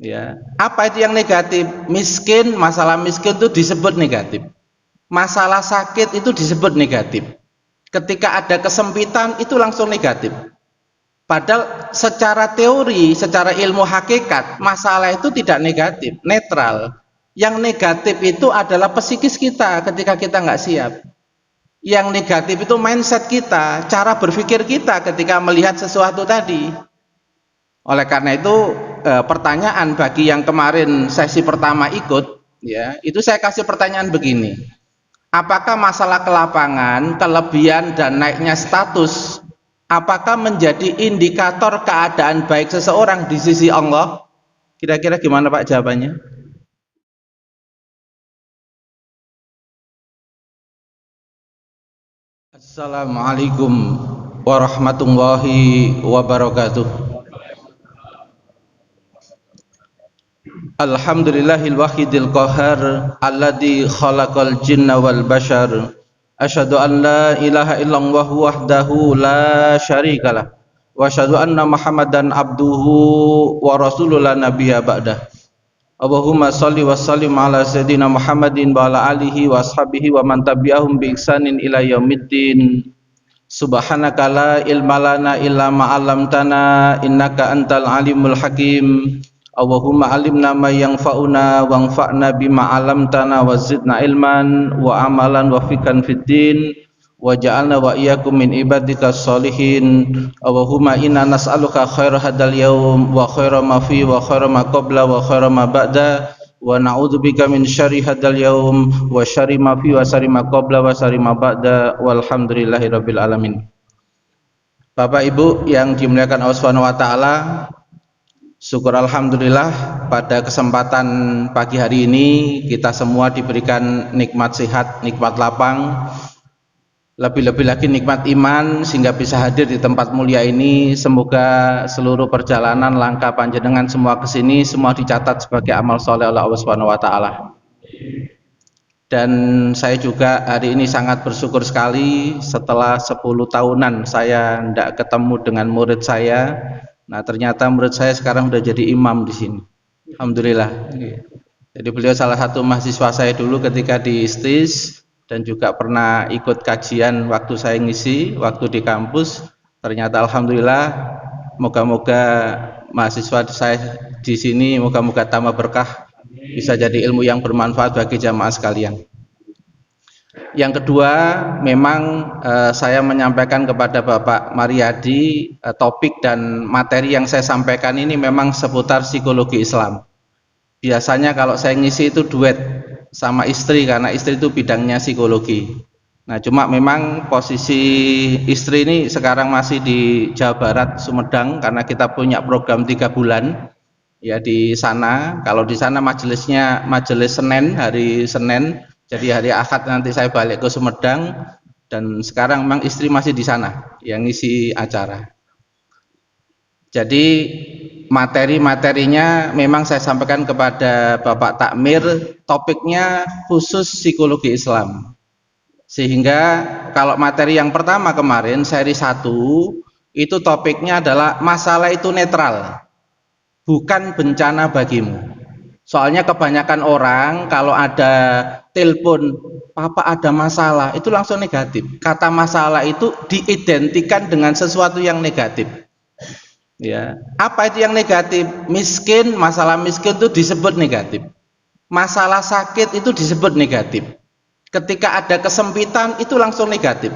Ya, apa itu yang negatif? Miskin, masalah miskin itu disebut negatif. Masalah sakit itu disebut negatif. Ketika ada kesempitan itu langsung negatif. Padahal secara teori, secara ilmu hakikat, masalah itu tidak negatif, netral. Yang negatif itu adalah psikis kita ketika kita nggak siap. Yang negatif itu mindset kita, cara berpikir kita ketika melihat sesuatu tadi. Oleh karena itu, pertanyaan bagi yang kemarin sesi pertama ikut, ya, itu saya kasih pertanyaan begini. Apakah masalah kelapangan, kelebihan dan naiknya status, apakah menjadi indikator keadaan baik seseorang di sisi Allah? Kira-kira gimana Pak jawabannya? Assalamualaikum warahmatullahi wabarakatuh. Alhamdulillahil wahidil qahar alladzi khalaqal jinna wal bashar. Asyhadu an la ilaha illallah wahdahu la syarikalah wa asyhadu anna Muhammadan abduhu wa rasuluhu la nabiyya ba'dah. Allahumma shalli wa sallim ala sayyidina Muhammadin wa ala alihi wa ashabihi wa man tabi'ahum bi ihsanin ila yaumiddin. Subhanaka la ilma lana illa ma 'allamtana innaka antal alimul hakim. Allahumma alimna ma yanfa'una wanfa'na bima 'allamtana wa zidna ilman wa amalan wa fikan fid din wa ja'alna wa iyyakum min ibadika sholihin. Allahumma inna nas'aluka khaira hadal yaum wa khaira ma fi wa khaira ma qabla wa khaira ma ba'da wa na'udzubika min syarri hadal yaum wa syarri ma fi wa syarri ma qabla wa syarri ma ba'da walhamdulillahi rabbil alamin. Bapak Ibu yang dimuliakan Allah Subhanahu wa taala, syukur alhamdulillah pada kesempatan pagi hari ini kita semua diberikan nikmat sehat, nikmat lapang, lebih-lebih lagi nikmat iman sehingga bisa hadir di tempat mulia ini. Semoga seluruh perjalanan langkah panjenengan semua ke sini semua dicatat sebagai amal soleh oleh Allah Subhanahu wa taala. Dan saya juga hari ini sangat bersyukur sekali setelah 10 tahunan saya tidak ketemu dengan murid saya. Nah, ternyata murid saya sekarang sudah jadi imam di sini. Alhamdulillah. Jadi beliau salah satu mahasiswa saya dulu ketika di STIS dan juga pernah ikut kajian waktu saya ngisi waktu di kampus. Ternyata alhamdulillah, moga-moga mahasiswa saya di sini moga-moga tambah berkah, bisa jadi ilmu yang bermanfaat bagi jamaah sekalian. Yang kedua, memang saya menyampaikan kepada Bapak Mariadi, topik dan materi yang saya sampaikan ini memang seputar psikologi Islam. Biasanya kalau saya ngisi itu duet sama istri karena istri itu bidangnya psikologi. Nah, cuma memang posisi istri ini sekarang masih di Jawa Barat, Sumedang, karena kita punya program 3 bulan ya di sana. Kalau di sana majelisnya majelis Senin, hari Senin. Jadi hari Ahad nanti saya balik ke Sumedang, dan sekarang memang istri masih di sana yang ngisi acara. Jadi materi-materinya memang saya sampaikan kepada Bapak Takmir, topiknya khusus psikologi Islam. Sehingga kalau materi yang pertama kemarin seri 1 itu topiknya adalah masalah itu netral, bukan bencana bagimu. Soalnya kebanyakan orang kalau ada telepon, "Papa ada masalah," itu langsung negatif. Kata masalah itu diidentikan dengan sesuatu yang negatif. Ya, apa itu yang negatif? Miskin, masalah miskin itu disebut negatif. Masalah sakit itu disebut negatif. Ketika ada kesempitan itu langsung negatif.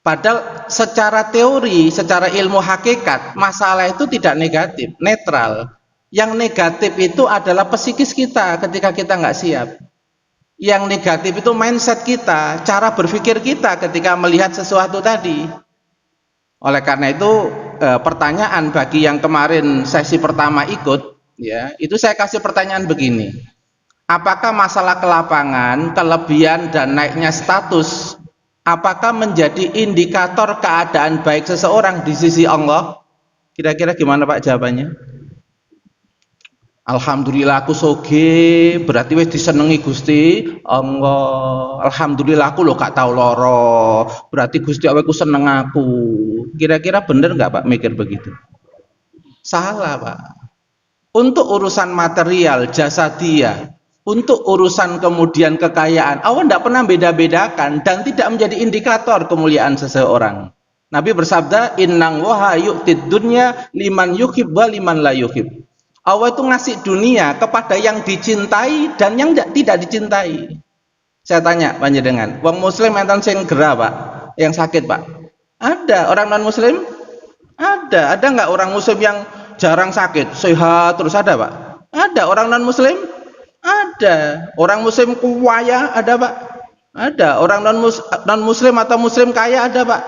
Padahal secara teori, secara ilmu hakikat, masalah itu tidak negatif, netral. Yang negatif itu adalah psikis kita ketika kita nggak siap. Yang negatif itu mindset kita, cara berpikir kita ketika melihat sesuatu tadi. Oleh karena itu, pertanyaan bagi yang kemarin sesi pertama ikut, ya, itu saya kasih pertanyaan begini. Apakah masalah kelapangan, kelebihan dan naiknya status, apakah menjadi indikator keadaan baik seseorang di sisi Allah? Kira-kira gimana Pak jawabannya? Alhamdulillah aku soge, berarti wis disenengi Gusti Allah. Alhamdulillah aku lo gak tahu loro, berarti Gusti Allah ku seneng aku. Kira-kira bener nggak Pak mikir begitu? Salah Pak. Untuk urusan material, jasadiyah, untuk urusan kemudian kekayaan, Allah tidak pernah beda-bedakan dan tidak menjadi indikator kemuliaan seseorang. Nabi bersabda, innang waha yu'tid dunya liman yuhib wa liman la yuhib. Allah itu ngasih dunia kepada yang dicintai dan yang tidak dicintai. Saya tanya panjenengan, wong muslim enten sing gerah, Pak, yang sakit, Pak? Ada. Orang non muslim? Ada. Ada nggak orang muslim yang jarang sakit, sehat terus, ada, Pak? Ada. Orang non muslim? Ada. Orang muslim kaya, ada, Pak? Ada. Orang non muslim atau muslim kaya, ada, Pak?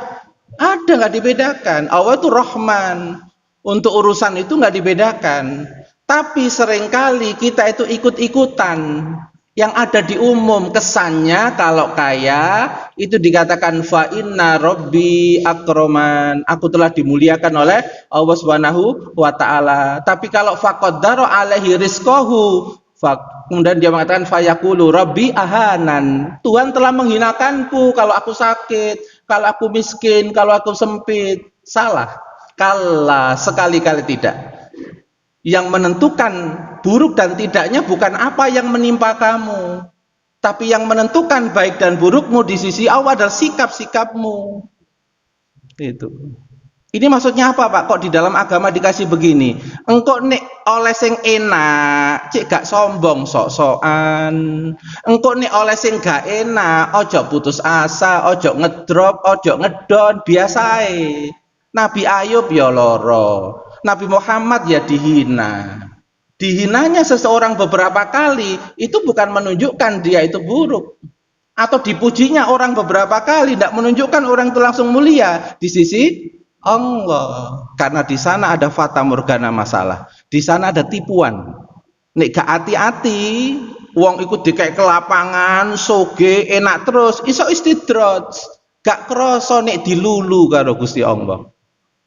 Ada, nggak dibedakan. Allah itu Rahman. Untuk urusan itu nggak dibedakan. Tapi seringkali kita itu ikut-ikutan. Yang ada di umum, kesannya kalau kaya itu dikatakan fa inna rabbi akroman, aku telah dimuliakan oleh Allah Subhanahu wa taala. Tapi kalau faqaddara alaihi rizqahu, kemudian dia mengatakan fayaqulu rabbi ahanan, Tuhan telah menghinakanku kalau aku sakit, kalau aku miskin, kalau aku sempit. Salah. Kalla, sekali-kali tidak. Yang menentukan buruk dan tidaknya bukan apa yang menimpa kamu, tapi yang menentukan baik dan burukmu di sisi Allah adalah sikap-sikapmu. Itu. Ini maksudnya apa, Pak? Kok di dalam agama dikasih begini? Engkau nek oleh sing enak, cik gak sombong sok-sokan. Engkau nek oleh sing gak enak, ojo putus asa, ojo ngedrop, ojo ngedon, biasae. Nabi Ayub ya loro. Nabi Muhammad ya dihina. Dihinanya seseorang beberapa kali itu bukan menunjukkan dia itu buruk. Atau dipujinya orang beberapa kali tidak menunjukkan orang itu langsung mulia di sisi Allah. Karena di sana ada fata morgana masalah. Di sana ada tipuan. Nek gak hati-hati, wong ikut dikai ke lapangan, soge, enak terus, iso istidraj. Gak kroso nek dilulu karo Gusti Allah.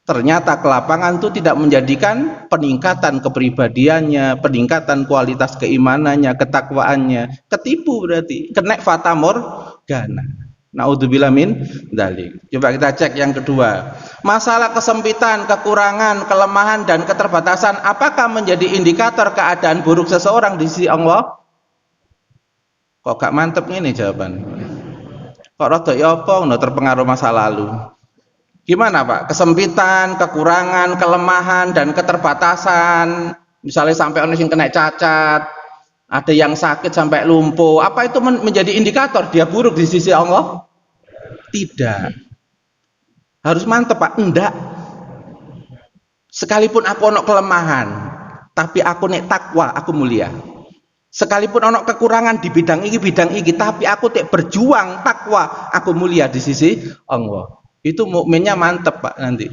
Ternyata kelapangan itu tidak menjadikan peningkatan kepribadiannya, peningkatan kualitas keimanannya, ketakwaannya. Ketipu berarti, kena fata morgana. Naudzubillah min dzalik. Coba kita cek yang kedua. Masalah kesempitan, kekurangan, kelemahan dan keterbatasan apakah menjadi indikator keadaan buruk seseorang di sisi Allah? Kok gak mantep ini jawaban? Kok rada ya apa terpengaruh masa lalu? Gimana, Pak? Kesempitan, kekurangan, kelemahan, dan keterbatasan. Misalnya sampai orang yang kena cacat, ada yang sakit sampai lumpuh. Apa itu menjadi indikator dia buruk di sisi Allah? Tidak. Harus mantep, Pak. Enggak. Sekalipun aku ono kelemahan, tapi aku nek takwa, aku mulia. Sekalipun ono kekurangan di bidang ini, tapi aku tek berjuang takwa, aku mulia di sisi Allah. Itu mukminnya mantep, Pak, nanti.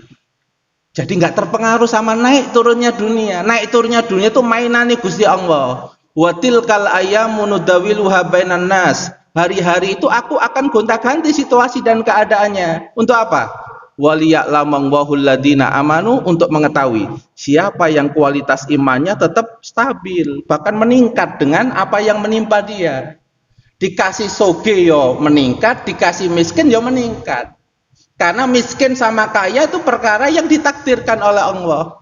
Jadi nggak terpengaruh sama naik turunnya dunia. Naik turunnya dunia itu mainannya Gusti Allah. Wa tilkal ayyamu nudawiluha bainan nas. Hari-hari itu aku akan gonta-ganti situasi dan keadaannya. Untuk apa? Waliya'lamallahul ladina amanu, untuk mengetahui siapa yang kualitas imannya tetap stabil, bahkan meningkat dengan apa yang menimpa dia. Dikasih soge yo meningkat, dikasih miskin yo meningkat. Karena miskin sama kaya itu perkara yang ditakdirkan oleh Allah.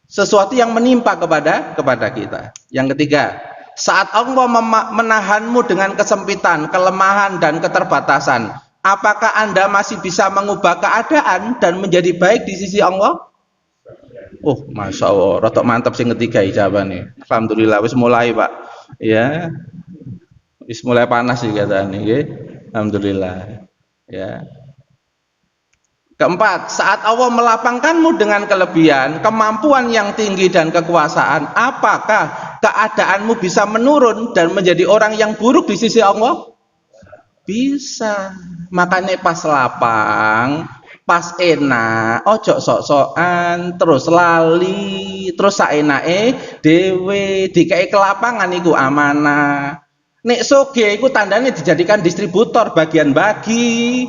Sesuatu yang menimpa kepada kita. Yang ketiga, saat Allah menahanmu dengan kesempitan, kelemahan dan keterbatasan, apakah Anda masih bisa mengubah keadaan dan menjadi baik di sisi Allah? Oh, masya Allah, rotok mantap sing ketiga jawabannya. Alhamdulillah, wis mulai, Pak. Ya, wis mulai panas sih katanya. Alhamdulillah. Ya. Keempat, saat Allah melapangkanmu dengan kelebihan, kemampuan yang tinggi dan kekuasaan, apakah keadaanmu bisa menurun dan menjadi orang yang buruk di sisi Allah? Bisa. Makanya pas lapang, pas enak, ojo sok-sokan, terus lali, terus saenake dhewe, dikai kelapangan iku amanah. Nek soge iku tandanya dijadikan distributor bagian bagi.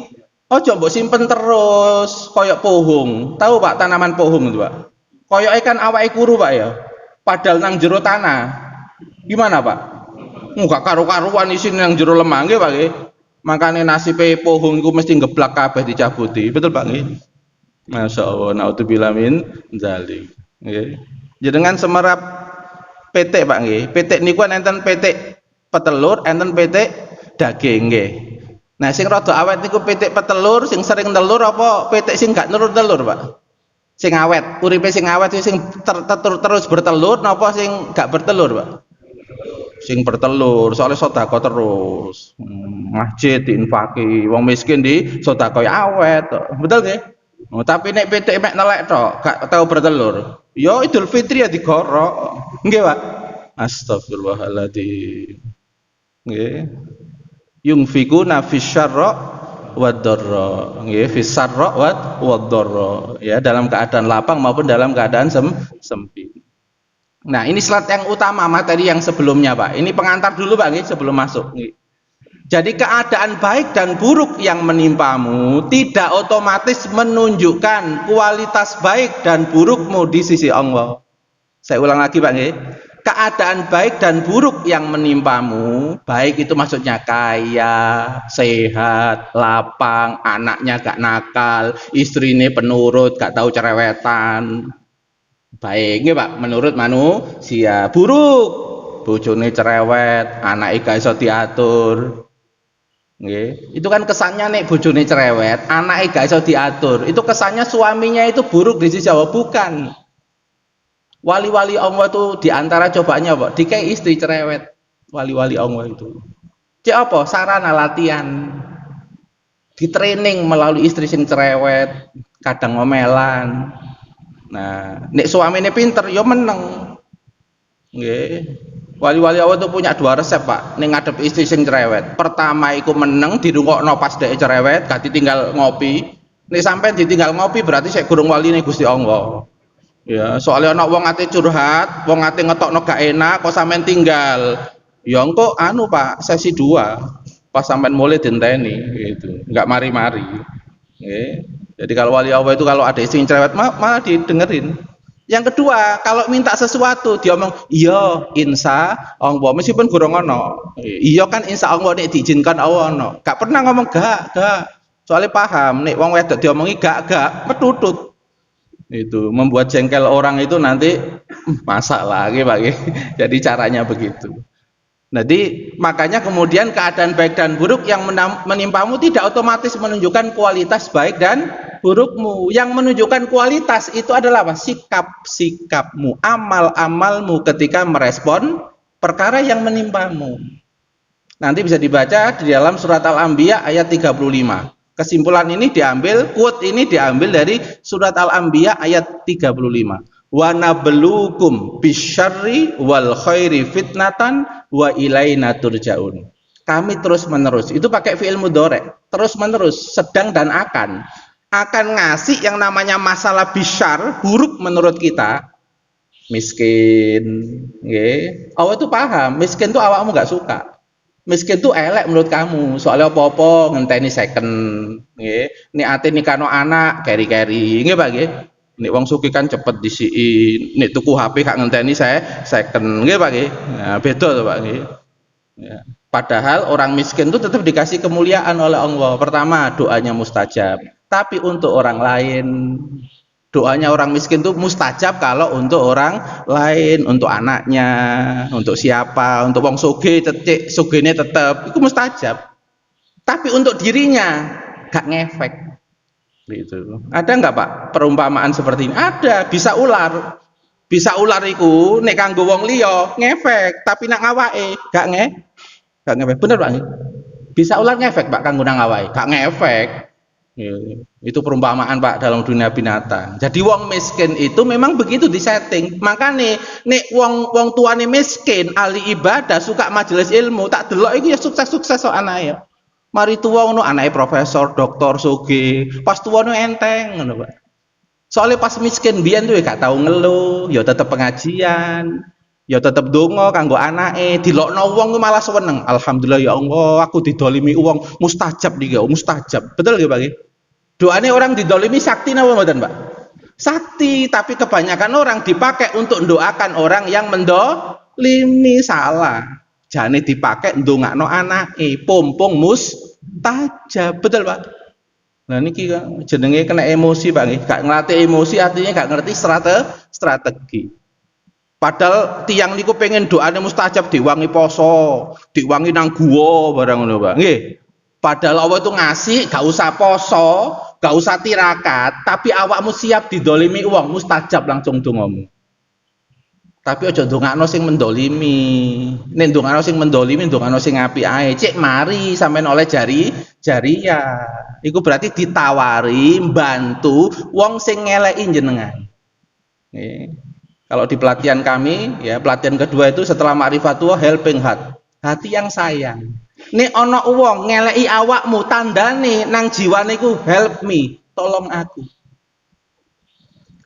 Ojo mbok simpen terus koyok pohong. Tahu, Pak, tanaman pohong itu, Pak? Koyok ikan awake kuru, Pak, ya. Padahal nang jero tanah. Gimana, Pak? Enggak karu-karuan isin nang jero lemah nggih, Pak, nggih. Makane nasibe pohong iku mesti ngeblak kabeh dicabuti. Betul, Pak, nggih? Masyaallah, naudzubillah min dzalik. Nggih. Jenengan semerap petik Pak nggih. Petik niku enten petik petelur, enten petik daging nggih. Nah, sing rada awet niku petik petelur, sing sering telur apa petik sing gak telur Pak? Sing awet, uripe sing awet sing terus bertelur napa sing gak bertelur, Pak? Sing bertelur, soalnya sedekah terus. Masjid diinfaki, wong miskin di sedekah awet, betul nggih? Oh, tapi nek petik mek nelek tok, gak tau bertelur. Yo Idul Fitri ya digorok. Nggih, Pak. Astagfirullahaladzim. Nggih. Yungfikuna fisyarra wad-dharra. Nggih, fisarra wad-dharra. Ya, dalam keadaan lapang maupun dalam keadaan sempit. Nah, ini slide yang utama materi yang sebelumnya, Pak. Ini pengantar dulu, Pak, nggih, sebelum masuk. Nggih. Jadi keadaan baik dan buruk yang menimpamu tidak otomatis menunjukkan kualitas baik dan burukmu di sisi Allah. Saya ulang lagi, Pak nggih. Keadaan baik dan buruk yang menimpamu, baik itu maksudnya kaya, sehat, lapang, anaknya gak nakal, istrinya penurut, gak tahu cerewetan. Baik nggih Pak, menurut manusia. Buruk, bojone cerewet, anake gak iso diatur. Nggih. Itu kan kesannya nek bojone cerewet, anake gak iso diatur. Itu kesannya suaminya itu buruk di sisi Allah, bukan. Wali-wali Allah itu diantara cobaannya apa? Dikai istri cerewet. Wali-wali Allah itu. Cek apa? Sarana latihan. Di training melalui istri sing cerewet, kadang ngomelan. Nah, nek suaminya pinter, ya meneng. Nggih. Wali-wali Allah itu punya dua resep, Pak. Ning ngadep istri sing cerewet. Pertama iku meneng dirungokno pas dhek cerewet, gak ditinggal ngopi. Nek sampean ditinggal ngopi berarti sik gurung waline Gusti Allah. Ya, soalnya anak wong ate curhat, wong ate ngetokno gak enak, kok sampean tinggal. Ya engko anu Pak, sesi 2. Pas sampean mulai dinteni gitu. Enggak mari-mari. Nggih. Jadi kalau wali Allah itu kalau ada istri cerewet malah didengerin. Yang kedua, kalau minta sesuatu dia ngomong, "Iya, insya Allah." Meskipun gurung ono. Iya kan insya Allah nek diizinkan Allah ono. Gak pernah ngomong gak. Soalnya paham nek wong wedok diomongi gak, metutut. Itu membuat jengkel orang itu nanti masak lagi Pak. Jadi caranya begitu. Jadi makanya kemudian keadaan baik dan buruk yang menimpamu tidak otomatis menunjukkan kualitas baik dan burukmu. Yang menunjukkan kualitas itu adalah apa? Sikap-sikapmu, amal-amalmu ketika merespon perkara yang menimpamu. Nanti bisa dibaca di dalam surat Al-Anbiya ayat 35. Kesimpulan ini diambil, quote ini diambil dari surat Al-Anbiya ayat 35. Wa nabluukum bisyarri wal khairi fitnatan wa ilaina turja'un. Kami terus menerus, itu pakai fi'il mudhari', terus menerus, sedang dan akan ngasih yang namanya masalah bisyar, buruk menurut kita, miskin, nggih. Allah itu paham, miskin itu awakmu gak suka. Miskin tuh elek menurut kamu, soalnya apa-apa ngenteni second, nggih. Nek ate nikahno anak keri-keri, nggih Pak nggih. Nek wong sugih kan cepet disiki, nek tuku HP gak ngenteni saya second, nggih Pak nggih. Nah, beda to Pak nggih. Ya. Padahal orang miskin itu tetap dikasih kemuliaan oleh Allah. Pertama, doanya mustajab. Tapi untuk orang lain, doanya orang miskin itu mustajab kalau untuk orang lain, untuk anaknya, untuk siapa, untuk wong sugih sugihne tetep itu mustajab. Tapi untuk dirinya gak ngefek. Gitu. Ada nggak Pak perumpamaan seperti ini? Ada, bisa ular. Bisa ular iku nek kanggo wong liya ngefek, tapi nak ngawake gak ngefek. Bener Pak? Bisa ular ngefek Pak kanggo nang awake, gak ngefek. Itu perumpamaan Pak dalam dunia binatang. Jadi wong miskin itu memang begitu disetting. Makanya nek wong tuane miskin, ahli ibadah, suka majelis ilmu, tak delok iku ya sukses-sukses kok anake. Mari tuwa ngono anake profesor, doktor, sugih. Pas tuwa no enteng ngono Pak. Soalnya pas miskin biyen tuh ya gak tau ngeluh, ya tetep pengajian, ya tetep donga kanggo anake, dilokno wong malah seneng. Alhamdulillah ya Allah, aku didolimi wong mustajab iki, mustajab. Betul nggih Pak? Doane orang didolimi sakti napa mboten Pak? Sakti, tapi kebanyakan orang dipakai untuk mendoakan orang yang mendolimi, salah. Jane dipakai ndongakno anake, pompong mustajab. Betul Pak? Nah niki jenenge kena emosi Pak nggih, gak ngelatih emosi artinya gak ngerti strategi. Padahal tiang niku pengen doane mustajab diwangi poso, diwangi nang guwa barang ngono, Pak. Nggih. Padahal Allah itu ngasih gak usah poso, gak usah tirakat, tapi awakmu siap didolimi uang mustajab langsung dongamu. Tapi aja ndongakno sing mendolimi. Nek ndongakno sing mendolimi, ndongakno sing apik ae. Cek mari sampean oleh jariah. Iku berarti ditawari bantu wong sing ngeleki jenengan. Nih. Kalau di pelatihan kami, ya pelatihan kedua itu setelah ma'rifatullah helping heart, hati yang sayang. Nih ono wong ngeleki awakmu tandane nang jiwane ku help me, tolong aku.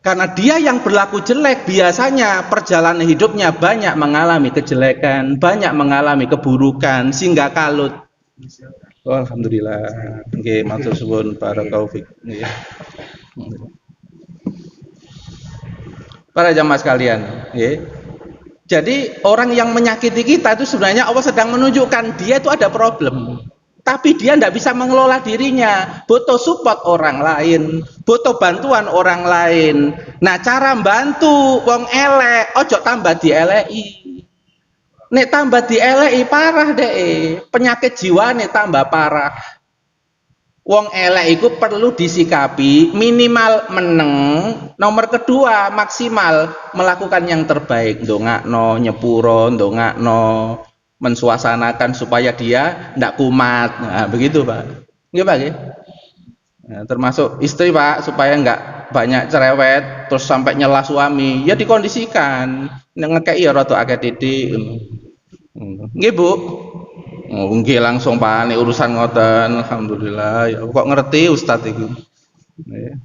Karena dia yang berlaku jelek biasanya perjalanan hidupnya banyak mengalami kejelekan, banyak mengalami keburukan sehingga kalut. Oh, alhamdulillah. Nggih, matur suwun barakallahu fik. Nggih. Para jamaah sekalian, ya. Jadi orang yang menyakiti kita itu sebenarnya Allah sedang menunjukkan dia itu ada problem, tapi dia tidak bisa mengelola dirinya, butuh support orang lain, butuh bantuan orang lain. Nah, cara bantu wong elek, ojo tambah dieleki. Nek tambah dieleki parah deh, penyakit jiwa nek tambah parah. Wong elek itu perlu disikapi minimal meneng, nomor kedua maksimal melakukan yang terbaik, ndongakno, nyepuro, ndongakno, mensuasanakan supaya dia ndak kumat. Nah, begitu Pak. Nggih Pak nggih. Nah, termasuk istri Pak supaya nggak banyak cerewet terus sampai nyela suami, ya dikondisikan ngekei ya rada akeh titik. Nggih Bu. Oh, nggih langsung Pak, nek urusan ngoten alhamdulillah ya kok ngerti Ustadz itu. Nggih.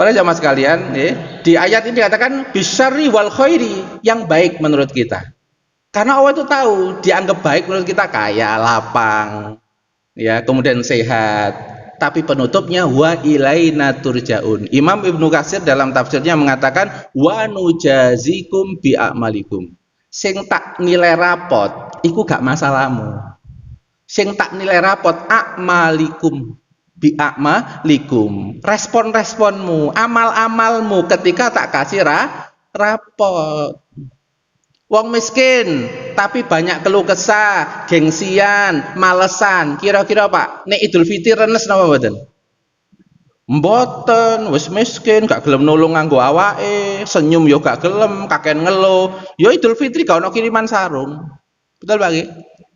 Para jamaah sekalian, nggih, di ayat ini dikatakan bisyarri wal khairi, yang baik menurut kita. Karena Allah itu tahu, dianggap baik menurut kita kaya, lapang, ya, kemudian sehat. Tapi penutupnya wa ilaina turjaun. Imam Ibnu Katsir dalam tafsirnya mengatakan wa nujazikum bi a'malikum. Sing tak nilai rapot iku gak masalahmu. Sing tak nilai rapot a'malikum bi a'malikum. Respon-responmu, amal-amalmu ketika tak kasih rapot. Wong miskin tapi banyak keluh kesah, gengsian, malesan. Kira-kira Pak, nek Idul Fitri renes napa mboten? Mboten, wis miskin, gak gelem nulung nganggo awake, senyum yo gak gelem, kaken ngeluh. Yo Idul Fitri gak ono kiriman sarung. Betul Pak nggih?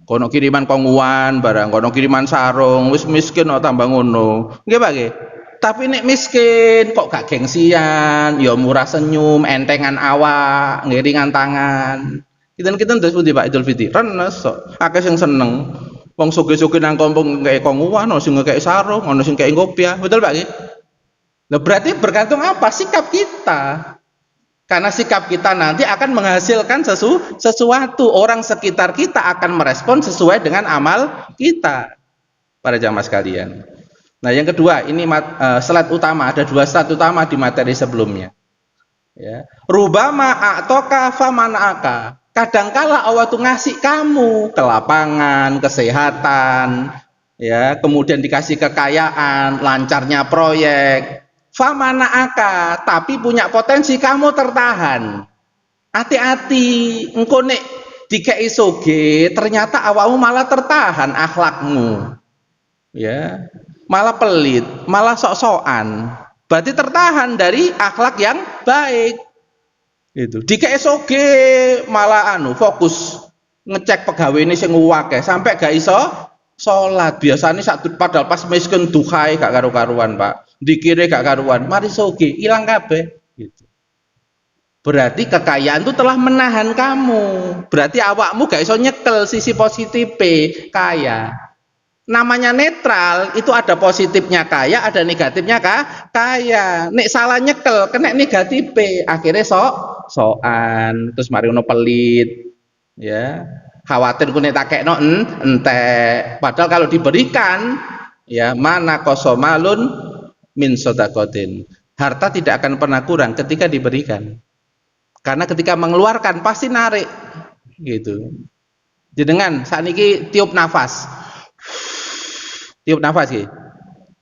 Kono kiriman konguan barang, kono kiriman sarung, wis miskin kok tambah ngono. Nggih Pak nggih? Tapi nek miskin kok gak gengsian, yo murah senyum, entengan awak, ngiringan tangan. Kita ndas pundi Pak Idul Fitri? Renes kok. Akeh sing seneng. Wong sugih-sugih nang kampung ngekek konguan, ono sing ngekek sarung, ono sing ngekek kopiah. Betul Pak nggih? Nah, berarti bergantung apa? Sikap kita. Karena sikap kita nanti akan menghasilkan sesuatu. Orang sekitar kita akan merespon sesuai dengan amal kita. Para jamaah sekalian. Nah, yang kedua, ini slide utama, ada dua slide utama di materi sebelumnya. Ya. Rubama a'toka famana'aka. Kadangkala Allah tuh ngasih kamu kelapangan, kesehatan, ya, kemudian dikasih kekayaan, lancarnya proyek. Famana'aka, tapi punya potensi kamu tertahan. Hati-hati, engko nek dikei soge, ternyata awakmu malah tertahan akhlakmu. Ya, malah pelit, malah sok-sokan. Berarti tertahan dari akhlak yang baik. Itu. Dikei soge malah fokus ngecek pegawai ini sing akeh sampai gak iso sholat. Biasanya padahal pas miskin duhai gak karu-karuan Pak, dikire gak karuan, mari soge hilang kabeh gitu. Berarti kekayaan itu telah menahan kamu, berarti awakmu gak iso nyekel sisi positif kaya. Namanya netral, itu ada positifnya kaya, ada negatifnya kaya. Nek salah nyekel kena negatif akhirnya sokan, terus mari ono pelit, ya. Khawatir ku nek takekno entek. Padahal kalau diberikan, ya, mana kosomalun min sodakotin. Harta tidak akan pernah kurang ketika diberikan. Karena ketika mengeluarkan pasti narik, gitu. Jenengan saat ini tiup nafas, gitu.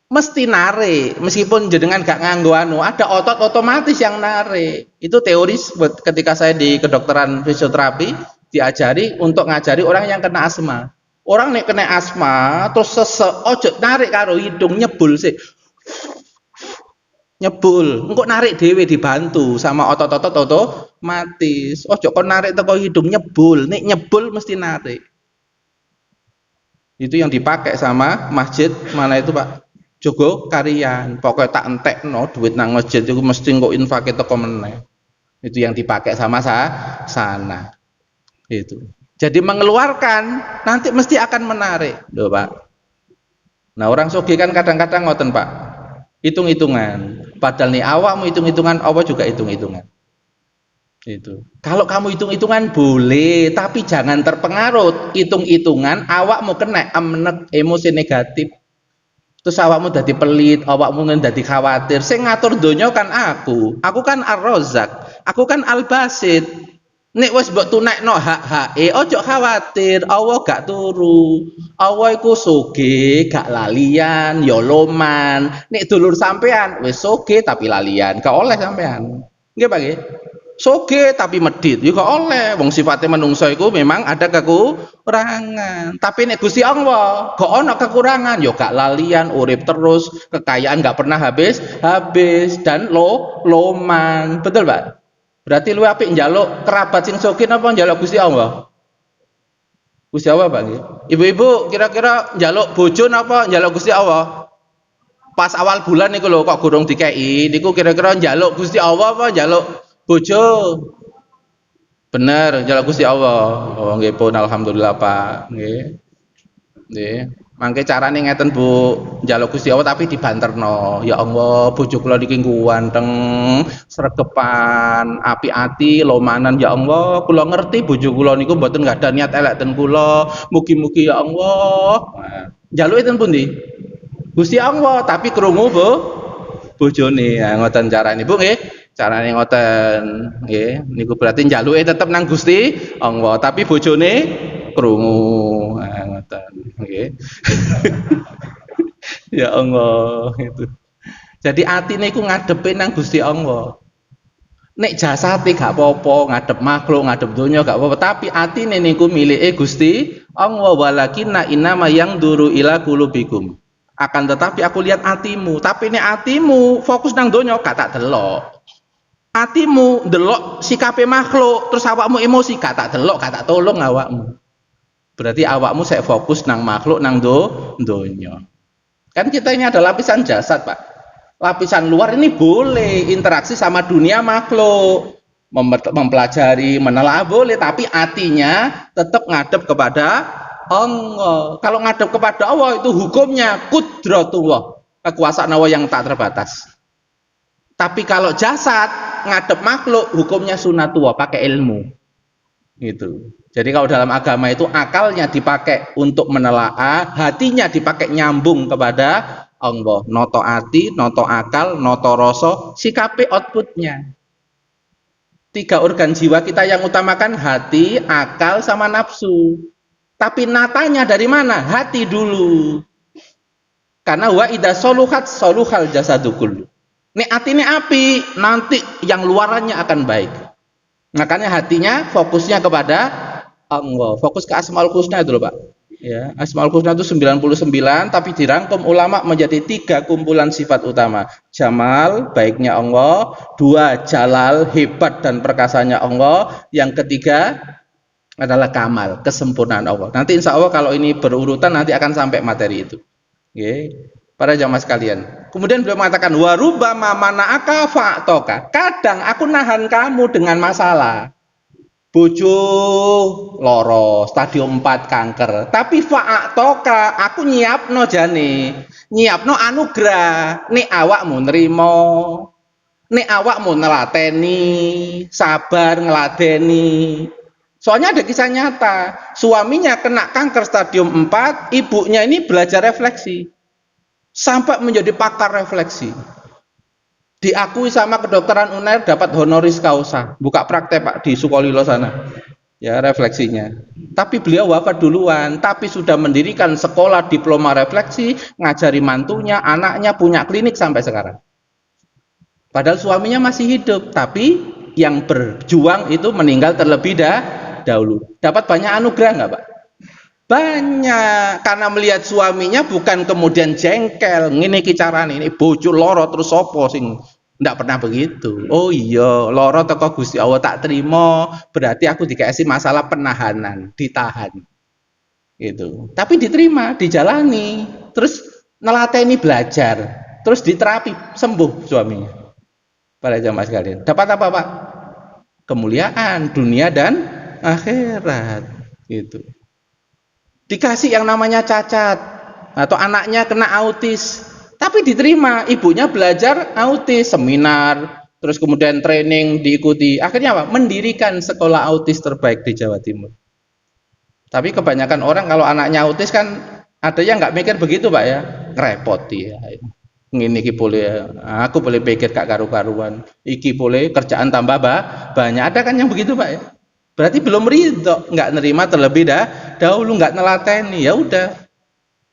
mesti narik meskipun jenengan gak nganggo anu, ada otot otomatis yang narik. Itu teori ketika saya di kedokteran fisioterapi diajari untuk ngajari orang yang kena asma. Orang nek kena asma terus ojo narik karo hidung, nyebul sih. Nyebul, engko narik dhewe dibantu sama otot-otot otomatis. Ojo kon narik teko hidung, nyebul. Nek nyebul mesti narik. Itu yang dipakai sama masjid mana itu Pak? Jogo Karian, pokoknya tak entek no duit nang masjid itu mesti engko infake teko meneh. Itu yang dipakai sama sana. Itu. Jadi mengeluarkan nanti mesti akan menarik, loh Pak. Nah orang sugih kan kadang-kadang ngoten Pak, hitung-hitungan. Padahal nih awakmu hitung-hitungan, Allah juga hitung-hitungan. Itu. Kalau kamu hitung-hitungan boleh, tapi jangan terpengaruh hitung-hitungan. Awakmu kena amnek emosi negatif. Terus awakmu dadi pelit, awakmu dadi khawatir. Sing ngatur donya kan aku. Aku kan Ar-Razzaq, aku kan Al-Basit. Nek wis mbok tunekno hak-hake, ojo khawatir, Allah gak turu. Allah iku sugih, gak lalian, ya loman. Nek dulur sampean wis sugih tapi lalian, gak oleh sampean. Nggih Pak nggih? Sugih tapi medit, ya gak oleh. Wong sifatnya menungso iku memang ada kekurangan. Tapi nek Gusti Allah gak ono kekurangan, ya gak lalian, urip terus, kekayaan gak pernah habis dan loman. Betul Pak? Berarti lu apik njaluk kerabat sing sugih napa njaluk Gusti Allah? Gusti Allah Pak nggih. Ibu-ibu kira-kira njaluk bojo napa njaluk Gusti Allah? Pas awal bulan niku lho kok gurung dikei, niku kira-kira njaluk Gusti Allah apa njaluk bojo? Bener, njaluk Gusti Allah. Oh nggih pun alhamdulillah Pak, nggih. Nggih. Mangke carane ngeten Bu, njaluk Gusti Allah tapi dibanterno. Ya Allah, bojo kula niki ganteng, sregepan, api ati, lomanan ya Allah. Kula ngerti bojo kula niku mboten gadah niat elek ten kula. Mugi-mugi ya Allah. Nah, njaluke ten pundi? Gusti Allah, tapi krungu Bu, bojone. Nah, ngoten carane Bu nggih. Carane ngoten nggih. Niku berarti njaluke tetep nang Gusti Allah, tapi bojone krungu. Nah, ngoten nggih. Ya Allah itu. Jadi atine iku ngadepe nang Gusti Allah. Nek jasate gak apa-apa, ngadep makhluk, ngadep donya gak apa-apa, tapi atine niku milike Gusti Allah. Walakinna innama yang duru ila qulubikum. Akan tetapi aku lihat atimu, tapi nek atimu fokus nang donya gak tak delok. Atimu delok sikape makhluk, terus awakmu emosi gak tak delok, gak tak tolong awakmu. Berarti awakmu saya fokus nang makhluk nang donya. Kan kita ini ada lapisan jasad Pak. Lapisan luar ini boleh interaksi sama dunia makhluk, mempelajari, menelaah boleh, tapi hatinya tetap ngadep kepada Allah. Kalau ngadep kepada Allah itu hukumnya qudratullah, kekuasaan Allah yang tak terbatas. Tapi kalau jasad ngadep makhluk hukumnya sunatullah, pakai ilmu. Gitu. Jadi kalau dalam agama itu akalnya dipakai untuk menelaah, hatinya dipakai nyambung kepada Allah. Noto ati, noto akal, noto rasa, sikape outputnya. 3 organ jiwa kita yang utamakan hati, akal, sama nafsu. Tapi natanya dari mana? Hati dulu. Karena wa idza soluhat soluhal jasadu kullu. Nek atine api, nanti yang luarannya akan baik. Makanya hatinya fokusnya kepada Allah, fokus ke Asmaul Husna itu loh Pak. Ya, Asmaul Husna itu 99 tapi dirangkum ulama menjadi 3 kumpulan sifat utama. Jamal, baiknya Allah, 2 jalal, hebat dan perkasanya Allah, yang ketiga adalah kamal, kesempurnaan Allah. Nanti insya Allah kalau ini berurutan nanti akan sampai materi itu. Oke. Para jamaah sekalian. Kemudian beliau mengatakan warubama mana'aka fa'toka. Kadang aku nahan kamu dengan masalah. Bojo loro, stadium 4 kanker. Tapi fa'toka, aku nyiapno jane. Nyiapno anugerah. Nek awakmu nrimo. Nek awakmu nelateni, sabar ngeladeni. Soalnya ada kisah nyata. Suaminya kena kanker stadium 4, ibunya ini belajar refleksi. Sampai menjadi pakar refleksi. Diakui sama kedokteran UNER, dapat honoris causa. Buka praktek Pak di Sukolilo sana. ya refleksinya. Tapi beliau wafat duluan, tapi sudah mendirikan sekolah diploma refleksi, ngajari mantunya, anaknya, punya klinik sampai sekarang. Padahal suaminya masih hidup, tapi yang berjuang itu meninggal terlebih dahulu. Dapat banyak anugerah nggak, Pak? Banyak, karena melihat suaminya bukan kemudian jengkel, ngene iki carane, ini bojo loro terus sopo sing ndak pernah begitu. Oh iya, loro teko Gusti Allah tak terima, berarti aku dikasih masalah penahanan, ditahan. Gitu. Tapi diterima, dijalani, terus nelateni belajar, terus diterapi, sembuh suaminya. Para jamaah sekalian, dapat apa, Pak? Kemuliaan dunia dan akhirat. Gitu. Dikasih yang namanya cacat atau anaknya kena autis, tapi diterima, ibunya belajar autis, seminar, terus kemudian training diikuti, akhirnya apa? Mendirikan sekolah autis terbaik di Jawa Timur. Tapi kebanyakan orang kalau anaknya autis kan ada yang nggak mikir begitu, Pak, ya, ngerepoti ya. Ini iki boleh, aku boleh pikir kak karu-karuan, iki boleh kerjaan tambah banyak, ada kan yang begitu, Pak, ya. Berarti belum ridho, nggak nerima terlebih dahulu, nggak nelateni, ya udah.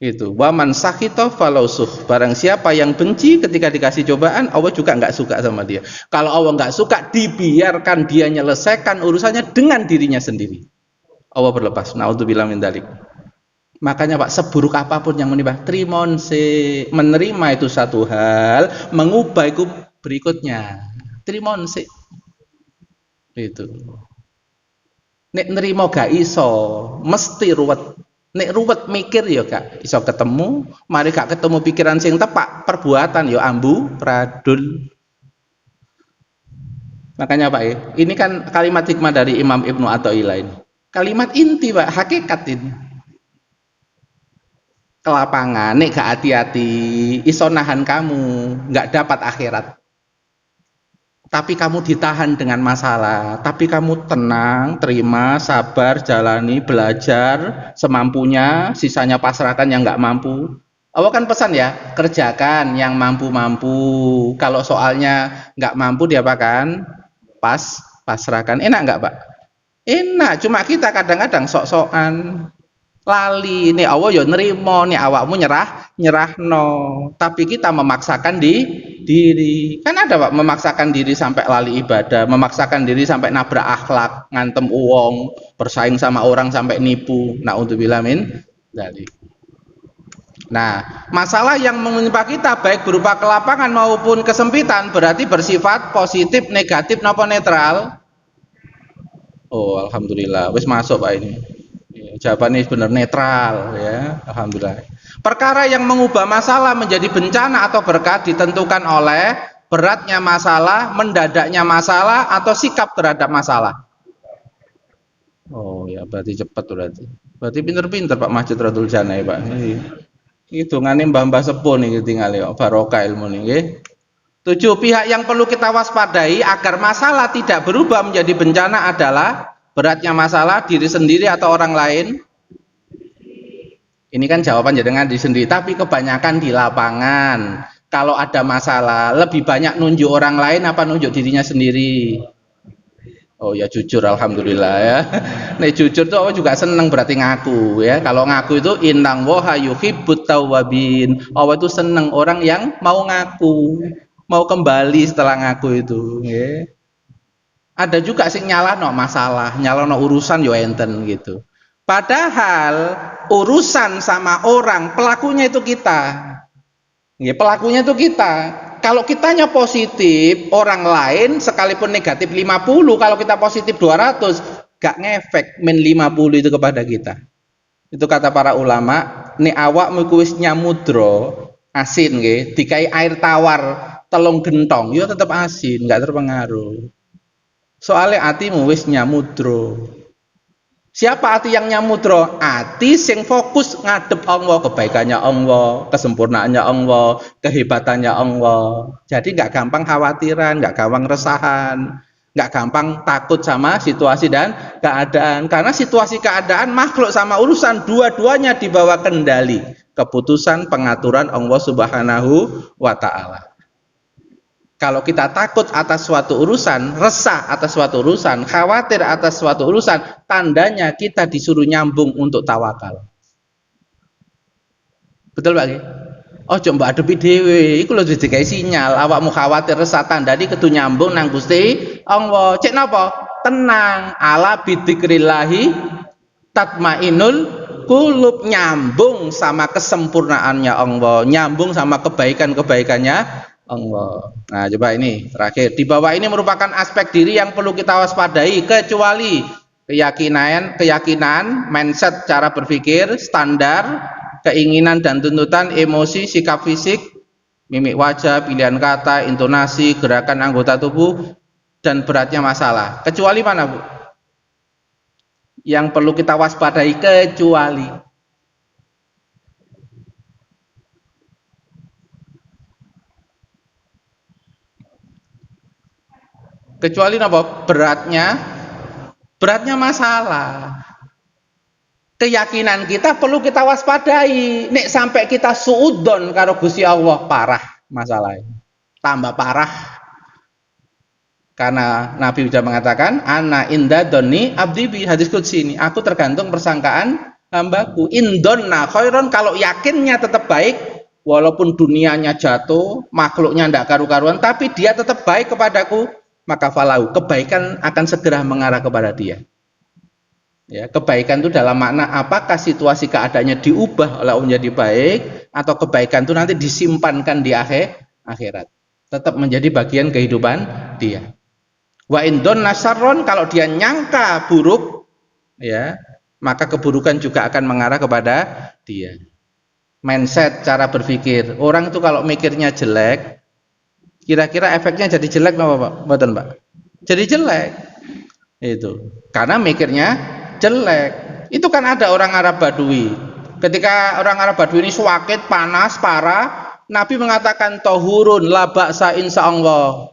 Itu waman sakito falausuh, barang siapa yang benci ketika dikasih cobaan, Allah juga nggak suka sama dia. Kalau Allah nggak suka, dibiarkan dia menyelesaikan urusannya dengan dirinya sendiri, Allah berlepas. Naudzubillah min dzalik. Makanya Pak, seburuk apapun yang menimpa, trimon se, menerima itu satu hal, mengubah itu berikutnya. Trimon se. Itu. Nek nerima gak iso, mesti ruwet. Nek ruwet mikir ya gak iso ketemu, mari gak ketemu pikiran sing tepak, perbuatan ya ambu radul. Makanya Pak, ini kan kalimat hikmah dari Imam Ibnu Athaillah ini. Kalimat inti Pak, hakikat ini. Ke lapangan, nek gak hati-hati, iso nahan kamu, gak dapat akhirat. Tapi kamu ditahan dengan masalah, tapi kamu tenang, terima, sabar, jalani, belajar semampunya, sisanya pasrahkan yang nggak mampu. Allah kan pesan ya, kerjakan yang mampu-mampu. Kalau soalnya nggak mampu diapakan? Pasrahkan. Enak nggak, Pak? Enak, cuma kita kadang-kadang sok-sokan lali nih, Allah ya nerimo nih, awakmu nyerah no, tapi kita memaksakan diri, kan ada Pak, memaksakan diri sampai lali ibadah, memaksakan diri sampai nabrak akhlak, ngantem uang, bersaing sama orang sampai nipu. Naudzubillah min dzalik. Nah, masalah yang menimpa kita baik berupa kelapangan maupun kesempitan berarti bersifat positif, negatif, napa netral. Oh, alhamdulillah, wis masuk Pak ini. Jawabannya benar netral ya, alhamdulillah. Perkara yang mengubah masalah menjadi bencana atau berkah ditentukan oleh beratnya masalah, mendadaknya masalah, atau sikap terhadap masalah. Oh ya, berarti cepat berarti. Berarti pinter-pinter Pak Masjid Radul Jana ya Pak. Itu ngane mbah-mbah sepuh nih tinggal ya, barokah ilmu nih. 7 pihak yang perlu kita waspadai agar masalah tidak berubah menjadi bencana adalah beratnya masalah, diri sendiri atau orang lain. Ini kan jawaban jenengan di sendiri, tapi kebanyakan di lapangan. Kalau ada masalah, lebih banyak nunjuk orang lain apa nunjuk dirinya sendiri? Oh ya jujur, alhamdulillah ya. Nih jujur tuh Allah juga seneng berarti ngaku ya. Kalau ngaku itu innang woha yuhibbut tawwabin. Allah itu seneng orang yang mau ngaku, mau kembali setelah ngaku itu. Ya. Ada juga sih nyalano masalah, nyalano urusan yo enten gitu. Padahal urusan sama orang, pelakunya itu kita. Ya, pelakunya itu kita. Kalau kitanya positif, orang lain sekalipun negatif 50, kalau kita positif 200, gak ngefek min 50 itu kepada kita. Itu kata para ulama, nek awakmu kuwi wis nyamudra, asin nggih, dikai air tawar telung gentong, ya tetap asin, gak terpengaruh. Soalnya atimu wis nyamudra. Siapa hati yang nyamudra? Hati sing fokus ngadep Allah, kebaikannya Allah, kesempurnaannya Allah, kehebatannya Allah. Jadi nggak gampang khawatiran, nggak gampang resahan, nggak gampang takut sama situasi dan keadaan. Karena situasi keadaan makhluk sama urusan dua-duanya dibawa kendali. Keputusan pengaturan Allah Subhanahu wa Ta'ala. Kalau kita takut atas suatu urusan, resah atas suatu urusan, khawatir atas suatu urusan, tandanya kita disuruh nyambung untuk tawakal. Betul Pak? Oh coba adepi dhewe, iku lho dikai sinyal, awakmu khawatir resah tandani kedu nyambung nang Gusti Allah. Cek napa? Tenang, ala bidzikrillahi tatmainul qulub, nyambung sama kesempurnaannya Allah, nyambung sama kebaikan-kebaikannya Allah. Nah, coba ini terakhir. Di bawah ini merupakan aspek diri yang perlu kita waspadai, kecuali keyakinan, mindset, cara berpikir, standar, keinginan dan tuntutan, emosi, sikap fisik, mimik wajah, pilihan kata, intonasi, gerakan anggota tubuh, dan beratnya masalah. Kecuali mana, Bu? Yang perlu kita waspadai, kecuali apa? Beratnya masalah. Keyakinan kita perlu kita waspadai. Nek sampai kita suudon karo Gusti Allah, parah masalahnya, tambah parah. Karena Nabi sudah mengatakan, ana inda doni abdi bi, hadis qudsi ini, aku tergantung persangkaan hambaku. Indonna khairon, kalau yakinnya tetap baik, walaupun dunianya jatuh, makhluknya tidak karu-karuan, tapi dia tetap baik kepadaku, maka falahu, kebaikan akan segera mengarah kepada dia. Ya, kebaikan itu dalam makna apakah situasi keadaannya diubah oleh menjadi baik, atau kebaikan itu nanti disimpankan di akhirat, tetap menjadi bagian kehidupan dia. Wa indon nasarron, kalau dia nyangka buruk, ya, maka keburukan juga akan mengarah kepada dia. Mindset, cara berpikir orang itu kalau mikirnya jelek, kira-kira efeknya jadi jelek apa Pak? Betul Pak? Jadi jelek itu karena mikirnya jelek. Itu kan ada orang Arab Badui, ketika orang Arab Badui ini suwakit, panas, parah, Nabi mengatakan tohurun labaksa insya Allah.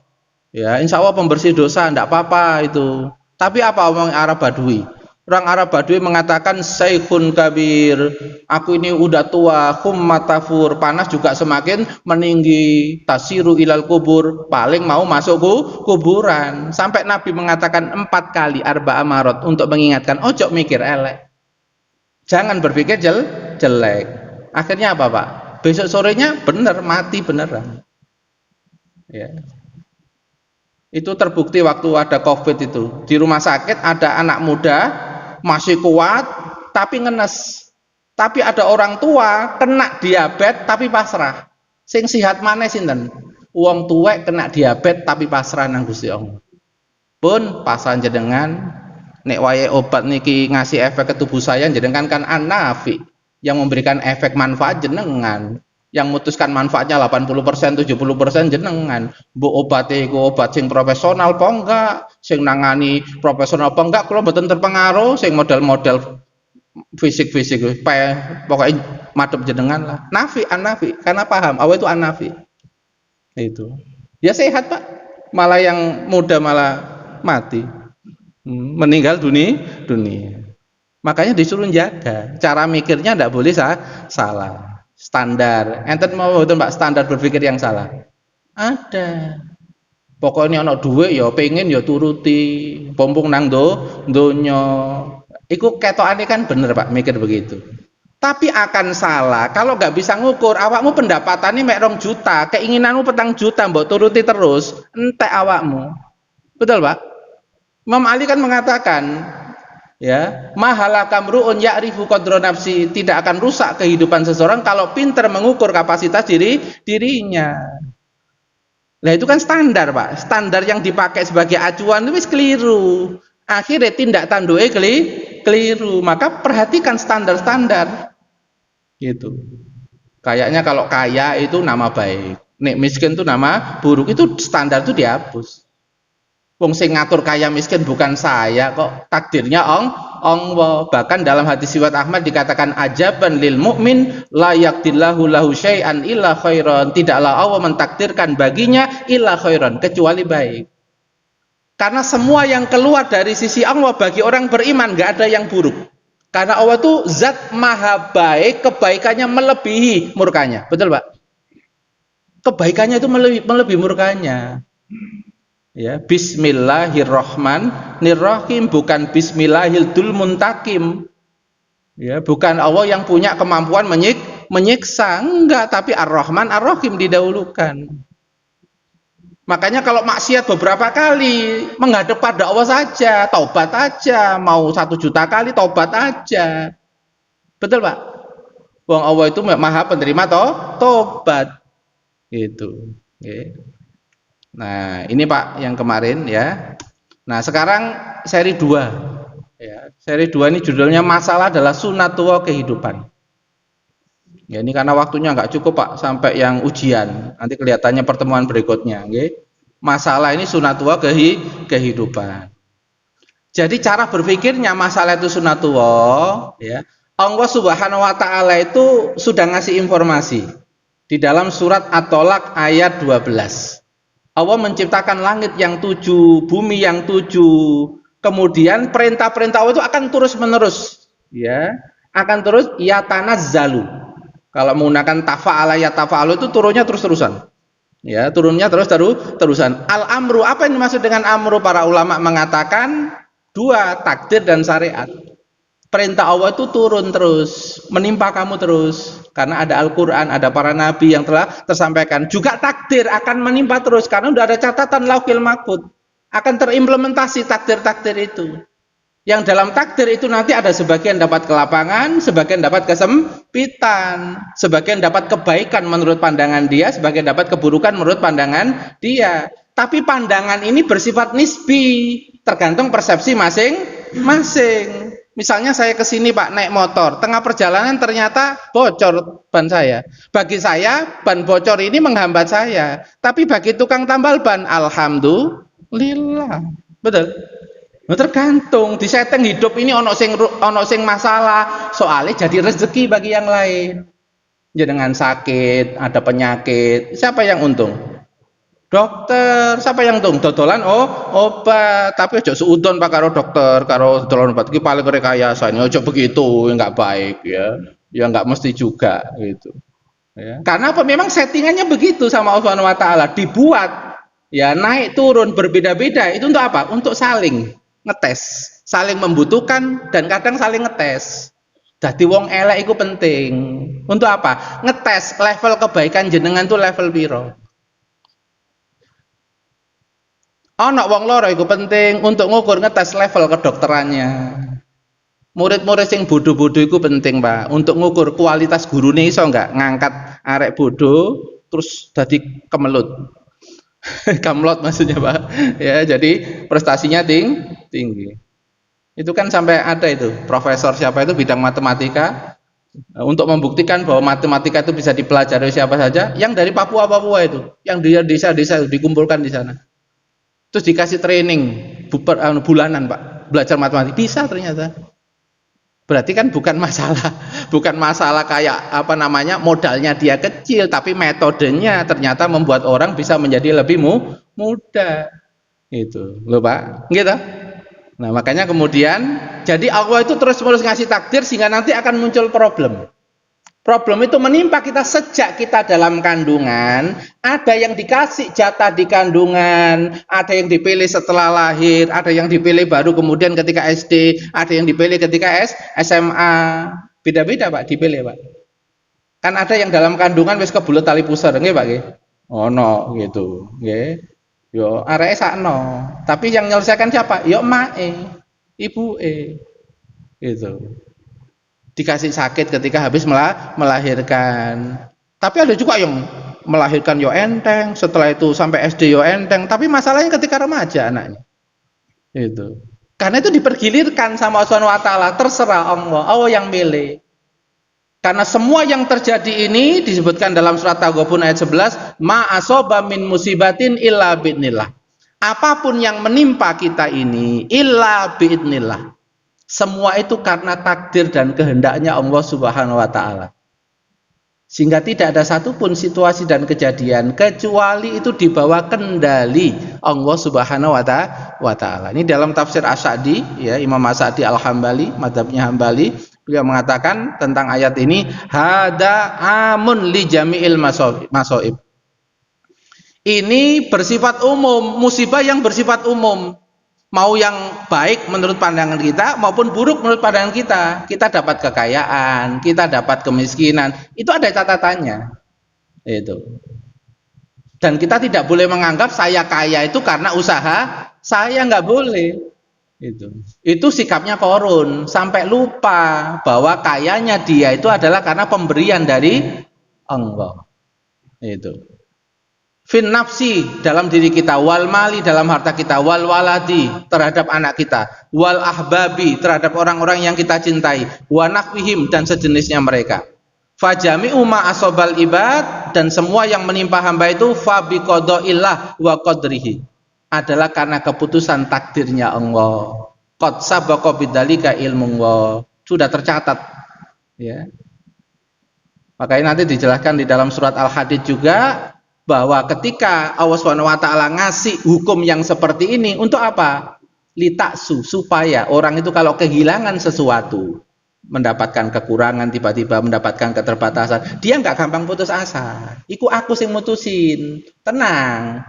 Ya, insya Allah pembersih dosa, tidak apa-apa itu. Tapi apa omong Arab Badui? Orang Arab Badui mengatakan saikhun kabir, aku ini udah tua, matafur, panas juga semakin meninggi, tasiru ilal kubur, paling mau masuk kuburan. Sampai Nabi mengatakan 4 kali arba amarot untuk mengingatkan, ojo mikir elek, jangan berpikir jelek. Akhirnya apa Pak? Besok sorenya bener mati beneran. Ya. Itu terbukti waktu ada COVID itu, di rumah sakit ada anak muda masih kuat tapi ngenes, tapi ada orang tua kena diabetes tapi pasrah. Sing sihat maneh sinten? Wong tuwek kena diabetes tapi pasrah nang Gusti Allah. Pun pasrah jenengan, nek wayahe obat niki ngasih efek ke tubuh saya, jenengan kan an-nafi, yang memberikan efek manfaat jenengan. Yang memutuskan manfaatnya 80%, 70% jenengan. Mbok obate iku obat sing profesional apa enggak, sing nangani profesional apa enggak, kula mboten terpengaruh, sing model-model fisik-fisik pokoknya madhep jenengan lah. Nafi, an-nafi, karena paham awal itu an-nafi. Itu. Ya sehat Pak. Malah yang muda malah mati. Meninggal dunia. Makanya disuruh jaga. Cara mikirnya tidak boleh salah. Standar, enten mau betul Mbak, standar berpikir yang salah ada. Pokoknya ono duit ya pengen ya turuti, pompong nang donya. Iku ketokane kan bener Pak mikir begitu. Tapi akan salah kalau nggak bisa ngukur. Awakmu pendapatannya mek 2 juta, keinginanmu 4 juta, mbok turuti terus, entek awakmu. Betul Pak? Imam Ali kan mengatakan, ya, mahalakam ru'un ya'rifu qadra nafsi, tidak akan rusak kehidupan seseorang kalau pintar mengukur kapasitas dirinya. Nah itu kan standar Pak, standar yang dipakai sebagai acuan itu keliru, akhirnya tindak tanduknya keliru. Maka perhatikan standar-standar gitu. Kayaknya kalau kaya itu nama baik, nek miskin itu nama buruk, itu standar itu dihapus. Wong sing ngatur kaya miskin bukan saya kok, takdirnya Allah. Bahkan dalam hadis riwayat Ahmad dikatakan ajaban lil mukmin la yaqdillahu lahu syai'an illa khairan, tidaklah Allah mentakdirkan baginya illa khairan, kecuali baik. Karena semua yang keluar dari sisi Allah bagi orang beriman nggak ada yang buruk. Karena Allah itu zat maha baik, kebaikannya melebihi murkanya. Betul Pak? kebaikannya itu melebihi murkanya. Ya, Bismillahirrahmanirrahim, bukan Bismillahil muntakim. Ya, bukan Allah yang punya kemampuan menyiksa, enggak, tapi Ar-Rahman Ar-Rahim didahulukan. Makanya kalau maksiat beberapa kali menghadap pada Allah saja, taubat aja, mau 1 juta kali taubat aja. Betul, Pak? Wong Allah itu Maha penerima tobat. Gitu. Okay. Nah, ini Pak yang kemarin ya. Nah, sekarang seri 2. Ya, seri 2 ini judulnya masalah adalah sunatullah kehidupan. Ya, ini karena waktunya nggak cukup Pak sampai yang ujian. Nanti kelihatannya pertemuan berikutnya, okay? Masalah ini sunatullah kehidupan. Jadi cara berpikirnya masalah itu sunatullah, ya. Allah Subhanahu wa taala itu sudah ngasih informasi di dalam surat At-Tolak ayat 12. Allah menciptakan langit yang 7, bumi yang 7. Kemudian perintah-perintah Allah itu akan terus menerus, ya, akan terus yatanazzalu. Kalau menggunakan tafa'ala ya tafa'alu itu turunnya terus-terusan. Ya, turunnya terus-terusan. Al-amru, apa yang dimaksud dengan amru? Para ulama mengatakan 2, takdir dan syariat. Perintah Allah itu turun terus, menimpa kamu terus, karena ada Al-Quran, ada para nabi yang telah tersampaikan. Juga takdir akan menimpa terus, karena sudah ada catatan Lauhil Mahfudz, akan terimplementasi takdir-takdir itu. Yang dalam takdir itu nanti ada sebagian dapat kelapangan, sebagian dapat kesempitan, sebagian dapat kebaikan menurut pandangan dia, sebagian dapat keburukan menurut pandangan dia. Tapi pandangan ini bersifat nisbi, tergantung persepsi masing-masing. Misalnya saya ke sini Pak naik motor, tengah perjalanan ternyata bocor ban saya. Bagi saya ban bocor ini menghambat saya, tapi bagi tukang tambal ban alhamdulillah. Betul? Nah, tergantung disetting hidup ini ono sing masalah, soalnya jadi rezeki bagi yang lain. Dengan sakit, ada penyakit, siapa yang untung? Dokter. Siapa yang untung? Dodolan obat. Tapi ojo suudon Pak karo dokter, karo dodolan obat iki paling rekayasa. Ojo begitu, enggak baik ya. Ya enggak mesti juga gitu. Ya. Karena apa? Memang settingannya begitu sama Allah Subhanahu wa taala, dibuat ya naik turun berbeda-beda. Itu untuk apa? Untuk saling ngetes, saling membutuhkan dan kadang saling ngetes. Dadi wong elek itu penting. Untuk apa? Ngetes level kebaikan jenengan tuh level piro. Anak wong loro itu penting untuk ngukur ngetes level kedokterannya. Murid-murid sing bodoh-bodoh itu penting Pak, untuk ngukur kualitas gurune iso enggak ngangkat arek bodoh terus jadi kemelut. Kamlot maksudnya Pak. Ya, jadi prestasinya tinggi. Itu kan sampai ada itu profesor siapa itu bidang matematika untuk membuktikan bahwa matematika itu bisa dipelajari siapa saja, yang dari Papua itu, yang dia desa-desa dikumpulkan di sana. Terus dikasih training bulanan Pak, belajar matematika bisa ternyata. Berarti kan bukan masalah kayak apa namanya modalnya dia kecil, tapi metodenya ternyata membuat orang bisa menjadi lebih mudah. Itu loh Pak, gitu. Nah makanya kemudian jadi Allah itu terus-menerus ngasih takdir sehingga nanti akan muncul problem. Problem itu menimpa kita sejak kita dalam kandungan. Ada yang dikasih jatah di kandungan, ada yang dipilih setelah lahir, ada yang dipilih baru kemudian ketika SD, ada yang dipilih ketika SMA. Beda-beda Pak, dipilih Pak. Kan ada yang dalam kandungan wis kebulet tali pusar, nggih Pak nggih. Ono gitu, nggih. Yo areke sakno. Tapi yang menyelesaikan siapa? Yo emak-e, ibu-e. Gitu. Dikasih sakit ketika habis melahirkan. Tapi ada juga yang melahirkan yo enteng, setelah itu sampai SD yo enteng, tapi masalahnya ketika remaja anaknya. Itu. Karena itu dipergilirkan sama Allah Subhanahu wa taala, terserah Allah yang milih. Karena semua yang terjadi ini disebutkan dalam surat Taghabun ayat 11, ma asoba min musibatin illa bi'nillah. Apapun yang menimpa kita ini illa bi'nillah. Semua itu karena takdir dan kehendaknya Allah Subhanahu wa taala. Sehingga tidak ada satupun situasi dan kejadian kecuali itu di bawah kendali Allah Subhanahu wa taala. Ini dalam tafsir As-Sa'di ya, Imam As-Sa'di Al-Hambali, madzhabnya Hambali, beliau mengatakan tentang ayat ini, hada amun li jami'il masoib. Ini bersifat umum, musibah yang bersifat umum. Mau yang baik menurut pandangan kita maupun buruk menurut pandangan kita. Kita dapat kekayaan, kita dapat kemiskinan, itu ada catatannya. Itu. Dan kita tidak boleh menganggap saya kaya itu karena usaha saya, nggak boleh. Itu sikapnya korun, sampai lupa bahwa kayanya dia itu adalah karena pemberian dari Allah. Itu. Fin nafsi dalam diri kita, wal mali dalam harta kita, wal waladi terhadap anak kita, wal ahbabi terhadap orang-orang yang kita cintai, wa nahwihim dan sejenisnya mereka. Fajami'u ma asobal ibad, dan semua yang menimpa hamba itu fa biqadaillah wa qadrihi, adalah karena keputusan takdirnya Allah. Qad sabaqa bidzalika ilmu Allah, sudah tercatat ya. Makanya nanti dijelaskan di dalam surat Al-Hadid juga bahwa ketika Allah Subhanahu wa taala ngasih hukum yang seperti ini untuk apa? Litaksu, supaya orang itu kalau kehilangan sesuatu, mendapatkan kekurangan, tiba-tiba mendapatkan keterbatasan, dia nggak gampang putus asa. Iku aku sing mutusin, tenang.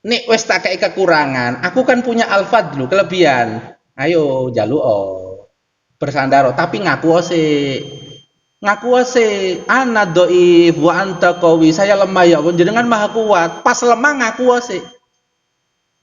Nek wes tak kayak kekurangan, aku kan punya al-fadlu, kelebihan. Ayo jaluo, bersandaro, tapi ngaku sih ana doif wa anta qawi, saya lemah ya Allah, jenengan maha kuat. Pas lemah ngaku sih.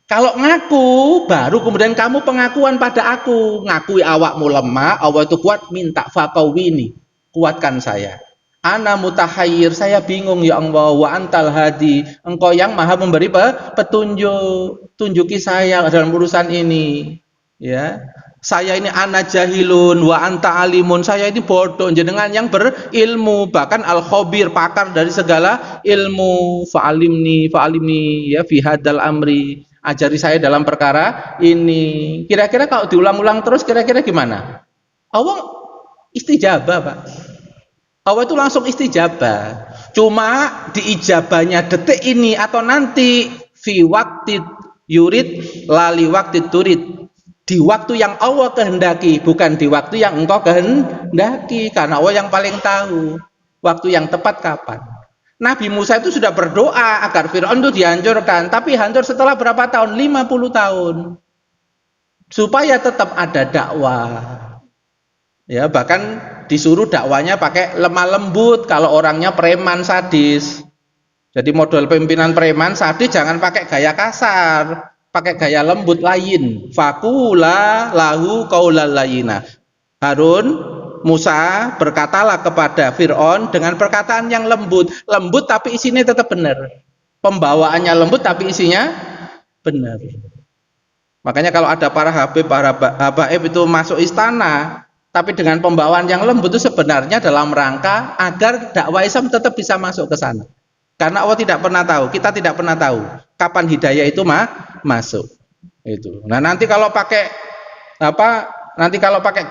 Kalau ngaku baru kemudian kamu pengakuan pada aku, ngakui awakmu lemah, Allah itu kuat, minta faqawini, kuatkan saya. Ana mutahayyir, saya bingung ya Allah, wa antal hadi, engkau yang maha memberi petunjuk, tunjuki saya dalam urusan ini. Ya, saya ini anak jahilun wa anta alimun, saya ini bodoh, jenengan yang berilmu, bahkan al khobir, pakar dari segala ilmu. Fa'alimni ya fi hadal amri, ajari saya dalam perkara ini. Kira-kira kalau diulang-ulang terus kira-kira gimana? Allah istijabah, Pak. Allah itu langsung istijabah. Cuma diijabahnya detik ini atau nanti, fi waktu yurid lali waktu turid, di waktu yang Allah kehendaki, bukan di waktu yang engkau kehendaki, karena Allah yang paling tahu waktu yang tepat kapan. Nabi Musa itu sudah berdoa agar Fir'aun itu dihancurkan, tapi hancur setelah berapa tahun? 50 tahun. Supaya tetap ada dakwah. Ya, bahkan disuruh dakwanya pakai lemah lembut kalau orangnya preman sadis. Jadi model pimpinan preman sadis jangan pakai gaya kasar, pakai gaya lembut lain. Fakula lahu qaulal layina. Harun, Musa berkatalah kepada Fir'aun dengan perkataan yang lembut. Lembut tapi isinya tetap benar. Pembawaannya lembut tapi isinya benar. Makanya kalau ada para habaib itu masuk istana, tapi dengan pembawaan yang lembut, itu sebenarnya dalam rangka agar dakwah Islam tetap bisa masuk ke sana. Karena Allah tidak pernah tahu, kita tidak pernah tahu kapan hidayah itu masuk. Itu. Nah, nanti kalau pakai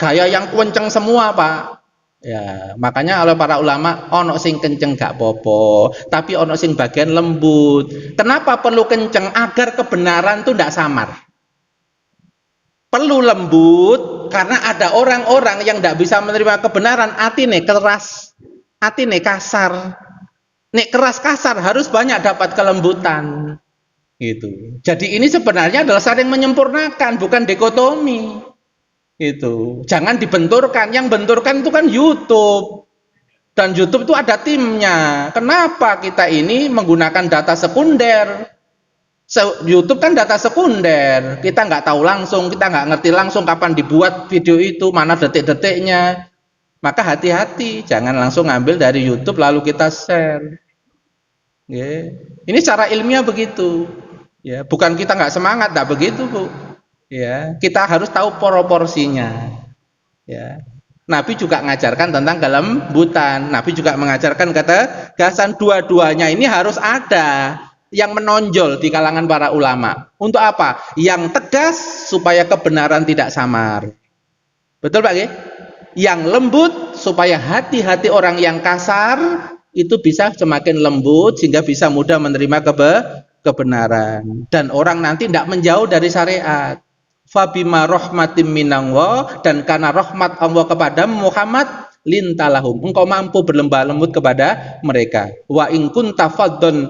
gaya yang kenceng semua, Pak. Ya, makanya oleh para ulama ono sing kenceng gak popo, tapi ono sing bagian lembut. Kenapa perlu kenceng? Agar kebenaran itu tidak samar. Perlu lembut karena ada orang-orang yang tidak bisa menerima kebenaran, atine keras, atine kasar. Nek keras kasar harus banyak dapat kelembutan. Gitu. Jadi ini sebenarnya adalah saling menyempurnakan, bukan dikotomi. Gitu. Jangan dibenturkan. Yang benturkan itu kan YouTube. Dan YouTube itu ada timnya. Kenapa kita ini menggunakan data sekunder? YouTube kan data sekunder. Kita nggak tahu langsung, kita nggak ngerti langsung kapan dibuat video itu, mana detik-detiknya. Maka hati-hati, jangan langsung ngambil dari YouTube lalu kita share. Ini secara ilmiah begitu. Ya, bukan kita nggak semangat, nggak begitu, Bu. Ya, kita harus tahu proporsinya. Ya. Nabi juga mengajarkan tentang kelembutan. Nabi juga mengajarkan gagasan dua-duanya ini harus ada yang menonjol di kalangan para ulama. Untuk apa? Yang tegas supaya kebenaran tidak samar. Betul, Pak? Yang lembut supaya hati-hati orang yang kasar itu bisa semakin lembut sehingga bisa mudah menerima kebenaran, dan orang nanti tidak menjauh dari syariat. Fabima rahmatim minallah, dan karena rahmat Allah kepada Muhammad, lintalahum, engkau mampu berlembah lembut kepada mereka. Wa in kunta faddon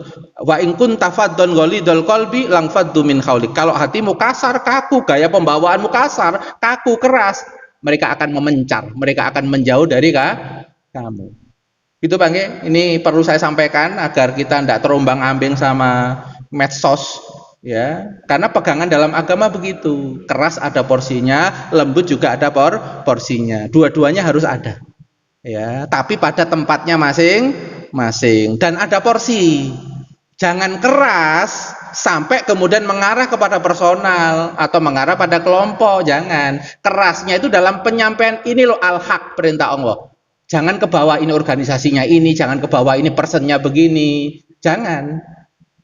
ghalidul qalbi lang faddu min haulik. Kalau hatimu kasar, kaku, gaya pembawaanmu kasar, kaku, keras, mereka akan memencar, mereka akan menjauh dari kamu. Itu Bang, ini perlu saya sampaikan agar kita tidak terombang-ambing sama medsos, ya. Karena pegangan dalam agama begitu, keras ada porsinya, lembut juga ada porsinya. Dua-duanya harus ada, ya. Tapi pada tempatnya masing-masing dan ada porsi. Jangan keras sampai kemudian mengarah kepada personal atau mengarah pada kelompok. Jangan. Kerasnya itu dalam penyampaian, ini loh al-haq, perintah Allah. Jangan ke bawah ini organisasinya ini, jangan ke bawah ini personnya begini. Jangan.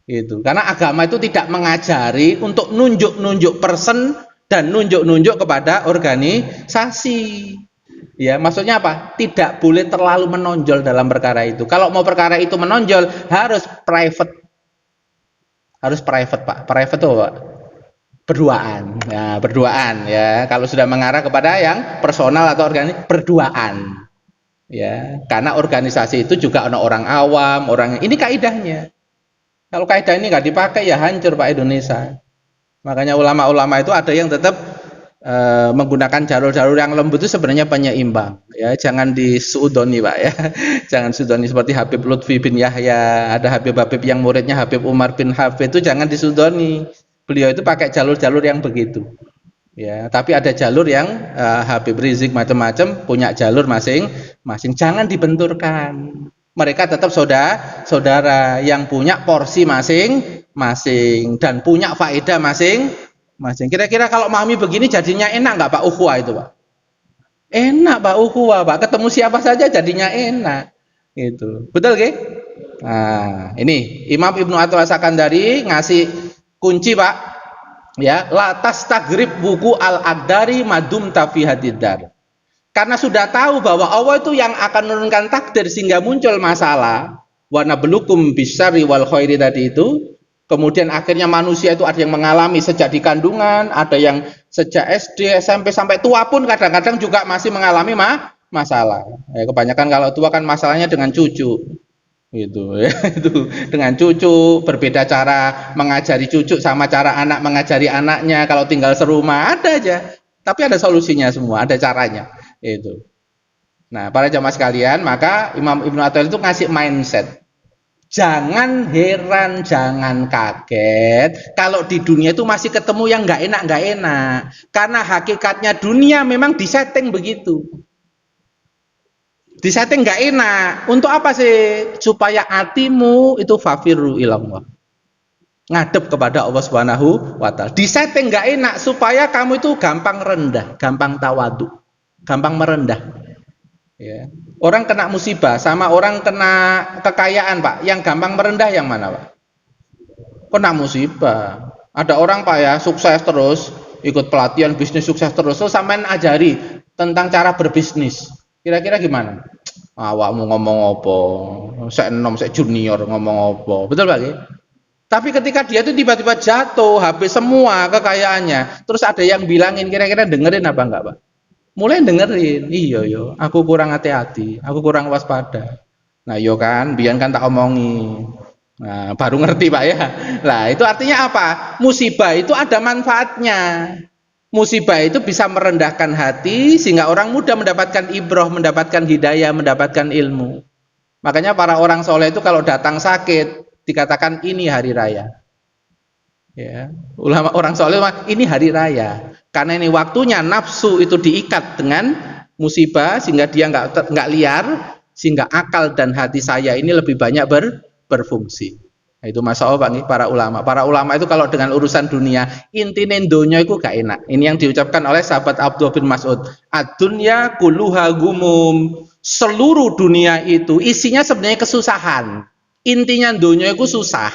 Gitu. Karena agama itu tidak mengajari untuk nunjuk-nunjuk person dan nunjuk-nunjuk kepada organisasi. Ya, maksudnya apa? Tidak boleh terlalu menonjol dalam perkara itu. Kalau mau perkara itu menonjol harus private. Harus private, Pak. Private itu Pak, berduaan. Ya, berduaan ya. Kalau sudah mengarah kepada yang personal atau organisasi, berduaan. Ya, karena organisasi itu juga orang awam, orang ini kaidahnya. Kalau kaidah ini nggak dipakai ya hancur Pak Indonesia. Makanya ulama-ulama itu ada yang tetap menggunakan jalur-jalur yang lembut itu sebenarnya penyeimbang. Ya, jangan disudoni Pak ya. Jangan sudoni seperti Habib Lutfi bin Yahya, ada Habib-habib yang muridnya Habib Umar bin Hafid, itu jangan disudoni. Beliau itu pakai jalur-jalur yang begitu. Ya, tapi ada jalur yang Habib Rizik macam-macam punya jalur masing-masing. Jangan dibenturkan. Mereka tetap saudara yang punya porsi masing-masing dan punya faedah masing-masing. Kira-kira kalau memahami begini jadinya enak nggak Pak ukhuwah itu Pak? Enak Pak ukhuwah Pak. Ketemu siapa saja jadinya enak. Itu betul gak? Nah, ini Imam Ibnu Athaillah Sakandari ngasih kunci Pak. Ya, la tastagrib buku al-aqdari madum tafihadidar. Karena sudah tahu bahwa Allah itu yang akan menurunkan takdir sehingga muncul masalah. Wa nablukum bisyarri wal khairi tadi itu. Kemudian akhirnya manusia itu ada yang mengalami sejak di kandungan, ada yang sejak SD, SMP sampai tua pun kadang-kadang juga masih mengalami masalah. Ya, kebanyakan kalau tua kan masalahnya dengan cucu. Gitu ya, itu dengan cucu, berbeda cara mengajari cucu sama cara anak mengajari anaknya. Kalau tinggal serumah ada aja, tapi ada solusinya semua, ada caranya itu. Nah, para jamaah sekalian, maka Imam Ibnu Athaillah itu ngasih mindset, jangan heran, jangan kaget kalau di dunia itu masih ketemu yang nggak enak, karena hakikatnya dunia memang disetting begitu. Disetting nggak enak. Untuk apa sih? Supaya hatimu itu fafiru ilallah, ngadep kepada Allah Subhanahu wa taala. Disetting nggak enak supaya kamu itu gampang rendah, gampang tawadu, gampang merendah. Ya. Orang kena musibah sama orang kena kekayaan Pak, yang gampang merendah yang mana Pak? Kena musibah. Ada orang Pak ya sukses terus, ikut pelatihan bisnis sukses terus, sampean ajari tentang cara berbisnis. Kira-kira gimana? Awakmu ngomong apa? Saya enom, saya junior ngomong apa? Betul Pak? Tapi ketika dia itu tiba-tiba jatuh, habis semua kekayaannya, terus ada yang bilangin, kira-kira dengerin apa enggak Pak? Mulai dengerin, iya yo, aku kurang hati-hati, aku kurang waspada. Nah yo kan, biar kan tak omongi. Nah baru ngerti Pak ya. Nah itu artinya apa? Musibah itu ada manfaatnya. Musibah itu bisa merendahkan hati sehingga orang mudah mendapatkan ibrah, mendapatkan hidayah, mendapatkan ilmu. Makanya para orang soleh itu kalau datang sakit dikatakan ini hari raya. Ya, ulama orang soleh ini hari raya. Karena ini waktunya nafsu itu diikat dengan musibah sehingga dia nggak liar, sehingga akal dan hati saya ini lebih banyak berfungsi. Nah, itu masalah Pak, para ulama. Para ulama itu kalau dengan urusan dunia, intine donya itu gak enak. Ini yang diucapkan oleh sahabat Abdullah bin Mas'ud. Ad-dunya kulluha gumum. Seluruh dunia itu isinya sebenarnya kesusahan. Intinya donya itu susah.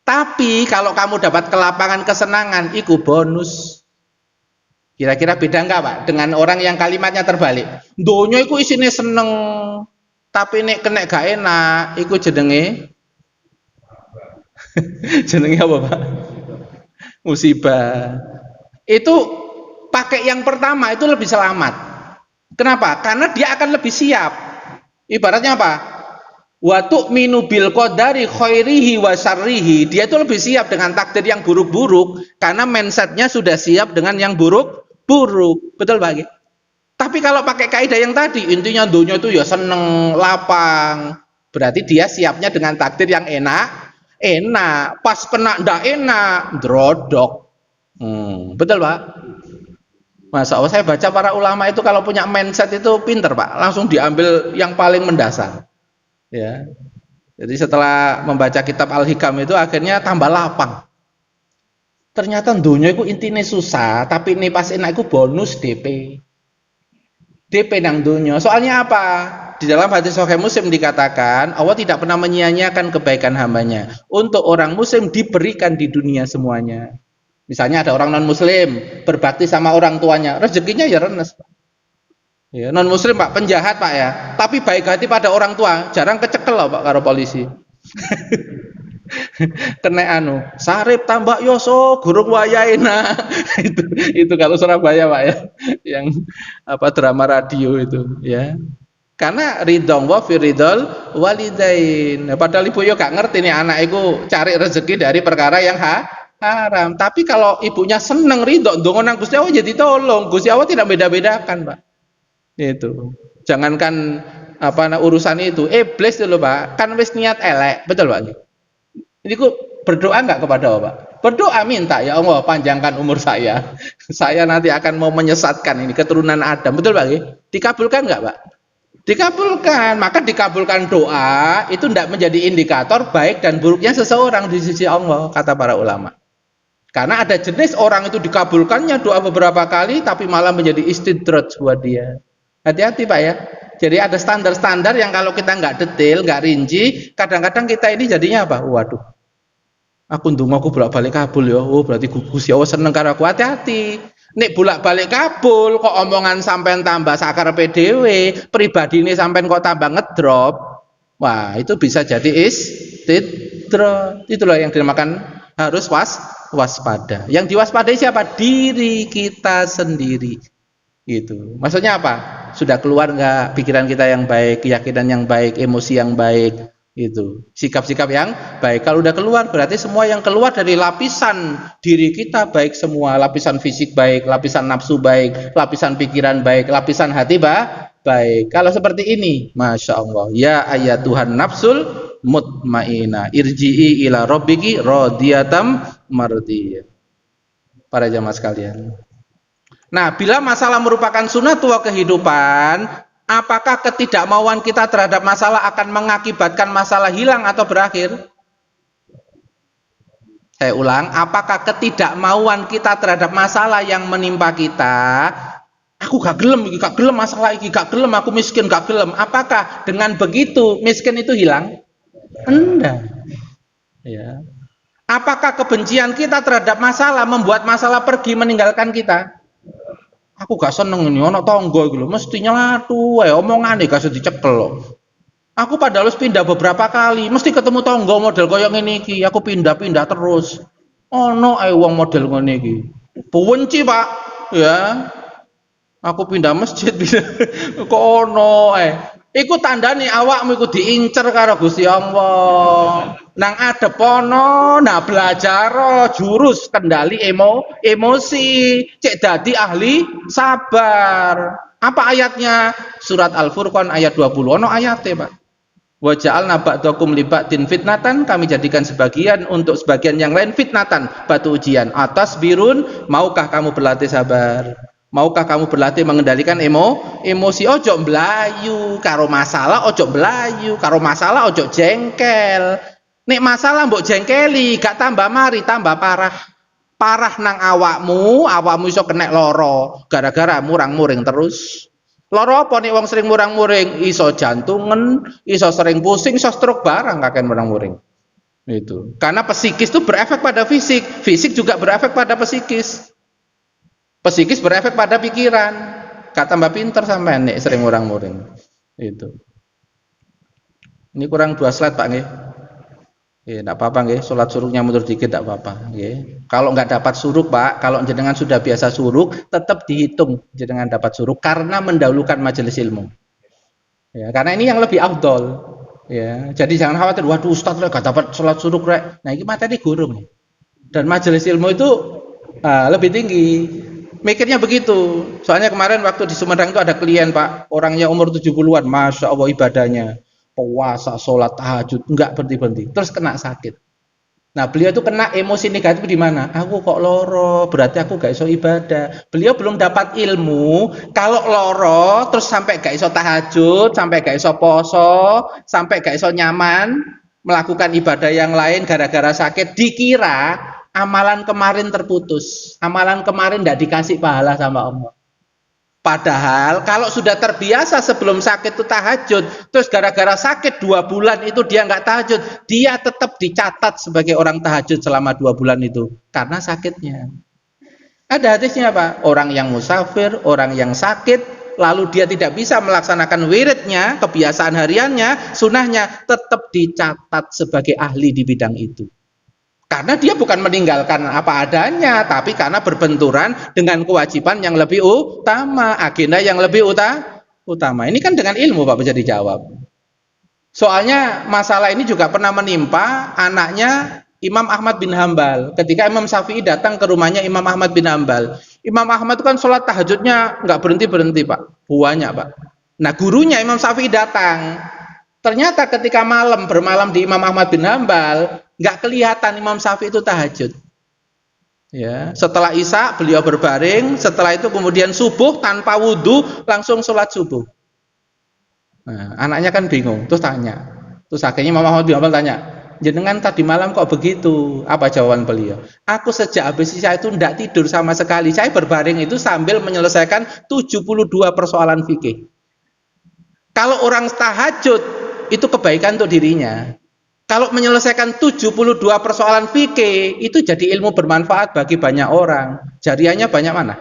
Tapi kalau kamu dapat kelapangan kesenangan, itu bonus. Kira-kira beda enggak Pak dengan orang yang kalimatnya terbalik? Donya itu isinya seneng, tapi nek kena gak enak, itu jenenge jenenge apa Pak? Musibah. Itu pakai yang pertama itu lebih selamat. Kenapa? Karena dia akan lebih siap. Ibaratnya apa? Wa tu'minu bil qadari khairihi wa syarrihi. Dia itu lebih siap dengan takdir yang buruk-buruk karena mindsetnya sudah siap dengan yang buruk-buruk. Betul Pak? Tapi kalau pakai kaidah yang tadi, intinya dunia itu ya seneng, lapang. Berarti dia siapnya dengan takdir yang enak. Pas kena ndak enak, drodok. Betul Pak? Masa Allah, saya baca para ulama itu kalau punya mindset itu pinter Pak, langsung diambil yang paling mendasar. Ya. Jadi setelah membaca kitab Al-Hikam itu akhirnya tambah lapang. Ternyata dunia itu intinya susah, tapi ini pas enak itu bonus DP. DP nang dunia. Soalnya apa? Di dalam hadis Sahih Muslim dikatakan Allah tidak pernah menyia-nyiakan kebaikan hambanya. Untuk orang Muslim diberikan di dunia semuanya. Misalnya ada orang non Muslim berbakti sama orang tuanya, rezekinya ya renes. Ya, non Muslim Pak, penjahat Pak ya. Tapi baik hati pada orang tua, jarang kecekel loh Pak karo polisi. Kena anu sarip tambak yoso gurung wayaina itu kalau Surabaya Pak ya, yang apa drama radio itu ya, karena ridho wa fi ridhol walidain. Padahal ibu yo gak ngerti nih anak itu cari rezeki dari perkara yang haram, tapi kalau ibunya seneng ridho ndonga nang Gusti Allah jadi tolong. Gusti Allah tidak beda-bedakan Pak, itu jangankan apa urusan itu iblis dulu Pak, kan wis niat elek, betul Pak? Ini kok berdoa nggak kepada Allah? Berdoa minta, ya Allah panjangkan umur saya. Saya nanti akan mau menyesatkan ini keturunan Adam. Betul Pak? Dikabulkan nggak Pak? Dikabulkan. Maka dikabulkan doa itu tidak menjadi indikator baik dan buruknya seseorang di sisi Allah, kata para ulama. Karena ada jenis orang itu dikabulkannya doa beberapa kali tapi malah menjadi istidraj buat dia. Hati-hati Pak ya. Jadi ada standar-standar yang kalau kita nggak detail, nggak rinci, kadang-kadang kita ini jadinya apa? Waduh, aku ndonga aku bolak-balik kabul ya. Oh, berarti Gusti Allah seneng karo aku. Hati-hati. Nek bolak-balik kabul kok omongan sampean tambah sakar PDW, pribadi ini sampean kok tambah ngedrop. Wah, itu bisa jadi istidroj. Itulah yang dinamakan harus waspada. Yang diwaspadai siapa? Diri kita sendiri. Gitu. Maksudnya apa? Sudah keluar nggak pikiran kita yang baik, keyakinan yang baik, emosi yang baik, itu sikap-sikap yang baik. Kalau udah keluar berarti semua yang keluar dari lapisan diri kita baik semua, lapisan fisik baik, lapisan nafsu baik, lapisan pikiran baik, lapisan hati baik. Kalau seperti ini, masya Allah, ya ayat Tuhan nafsul mutmainah, irji'i ila rabbiki radiyatam mardiyah. Para jamaah sekalian. Nah, bila masalah merupakan sunnatullah kehidupan, apakah ketidakmauan kita terhadap masalah akan mengakibatkan masalah hilang atau berakhir? Saya ulang, apakah ketidakmauan kita terhadap masalah yang menimpa kita, aku gak gelem masalah ini, gak gelem aku miskin, gak gelem, apakah dengan begitu miskin itu hilang? Enggak. Ya. Apakah kebencian kita terhadap masalah membuat masalah pergi meninggalkan kita? Aku gak seneng ini ono tonggo gitu, mestinya latu omongane gak usah dicekel loh. Aku padahal harus pindah beberapa kali, mesti ketemu tonggo model koyo ngene iki, aku pindah-pindah terus. Ono wong model ngene iki. Benci, Pak. Ya. Aku pindah masjid pindah. Kok ono iku tandane awakmu iku diincer karo Gusti Allah. Nang adepono, nah belajar jurus kendali emosi, cek dadi ahli sabar. Apa ayatnya? Surat Al-Furqan ayat 20. Ono ayate, Pak. Wa ja'alna ba'dakum li ba'din fitnatan, kami jadikan sebagian untuk sebagian yang lain fitnatan, batu ujian. Atas birun, maukah kamu berlatih sabar? Maukah kamu berlatih mengendalikan emosi? Ojo mblayu karo masalah, ojo mblayu karo masalah, ojo jengkel. Nek masalah mbok jengkeli, gak tambah mari, tambah parah nang awakmu iso kena loro gara-gara murang-muring terus. Loro apa nek wong sering murang-muring? Iso jantungan, iso sering pusing, iso stroke barang kakek murang-muring. Itu karena psikis itu berefek pada fisik, fisik juga berefek pada psikis. Psikis berefek pada pikiran. Gak tambah pinter sampai nek sering murang-muring. Itu. Ini kurang 2 slide Pak nggih. Ya, enggak apa-apa nggih, salat suruknya mundur dikit enggak apa-apa nggih. Kalau nggak dapat suruk, Pak, kalau jenengan sudah biasa suruk, tetap dihitung jenengan dapat suruk karena mendahulukan majelis ilmu. Ya, karena ini yang lebih afdol. Ya, jadi jangan khawatir, waduh Ustaz rek gak dapat salat suruk rek. Nah, ini materi guru nih. Dan majelis ilmu itu lebih tinggi. Mikirnya begitu. Soalnya kemarin waktu di Sumedang itu ada klien, Pak, orangnya umur 70-an, Masya Allah ibadahnya, puasa, sholat, tahajud, enggak berhenti-berhenti. Terus kena sakit. Nah, beliau itu kena emosi negatif di mana? Aku kok loro, berarti aku gak iso ibadah. Beliau belum dapat ilmu, kalau loro terus sampai gak iso tahajud, sampai gak iso poso, sampai gak iso nyaman melakukan ibadah yang lain gara-gara sakit, dikira amalan kemarin terputus. Amalan kemarin tidak dikasih pahala sama Allah. Padahal kalau sudah terbiasa sebelum sakit itu tahajud, terus gara-gara sakit 2 bulan itu dia nggak tahajud, dia tetap dicatat sebagai orang tahajud selama 2 bulan itu karena sakitnya. Ada hadisnya Pak, orang yang musafir, orang yang sakit, lalu dia tidak bisa melaksanakan wiridnya, kebiasaan hariannya, sunahnya, tetap dicatat sebagai ahli di bidang itu. Karena dia bukan meninggalkan apa adanya, tapi karena berbenturan dengan kewajiban yang lebih utama, agenda yang lebih utama. Ini kan dengan ilmu Pak bisa dijawab. Soalnya masalah ini juga pernah menimpa anaknya Imam Ahmad bin Hambal. Ketika Imam Syafi'i datang ke rumahnya Imam Ahmad bin Hambal, Imam Ahmad itu kan sholat tahajudnya nggak berhenti-berhenti Pak, banyak Pak. Nah gurunya Imam Syafi'i datang. Ternyata ketika bermalam di Imam Ahmad bin Hambal, nggak kelihatan Imam Syafi'i itu tahajud. Ya, setelah Isya beliau berbaring, setelah itu kemudian subuh tanpa wudhu langsung sholat subuh. Nah, anaknya kan bingung, terus tanya. Terus akhirnya Imam Ahmad bin Hambal tanya, jenengan tadi malam kok begitu? Apa jawaban beliau? Aku sejak habis Isya itu tidak tidur sama sekali. Saya berbaring itu sambil menyelesaikan 72 persoalan fikih. Kalau orang tahajud itu kebaikan untuk dirinya. Kalau menyelesaikan 72 persoalan fikih itu jadi ilmu bermanfaat bagi banyak orang. Jariahnya banyak mana?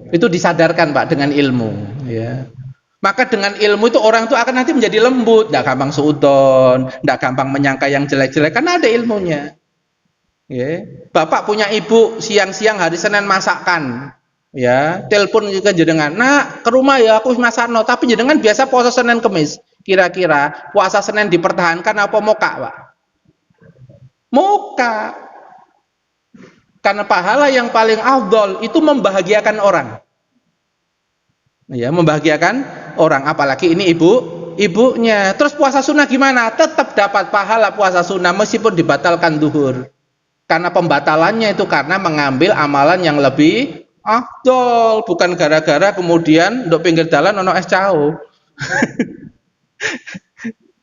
Itu disadarkan Pak dengan ilmu. Ya. Maka dengan ilmu itu orang itu akan nanti menjadi lembut, tidak gampang suudon, tidak gampang menyangka yang jelek-jelek karena ada ilmunya. Ya. Bapak punya ibu siang-siang hari Senin masakkan. Ya, telepon juga jenengan. Nah, ke rumah ya aku masakno, tapi jenengan biasa puasa Senin Kemis. Kira-kira puasa Senin dipertahankan apa moka, Pak? Moka. Karena pahala yang paling afdol itu membahagiakan orang. Ya, membahagiakan orang, apalagi ini ibunya. Terus puasa sunnah gimana? Tetap dapat pahala puasa sunnah meskipun dibatalkan duhur. Karena pembatalannya itu karena mengambil amalan yang lebih afdol, bukan gara-gara kemudian untuk pinggir jalan ono es cao.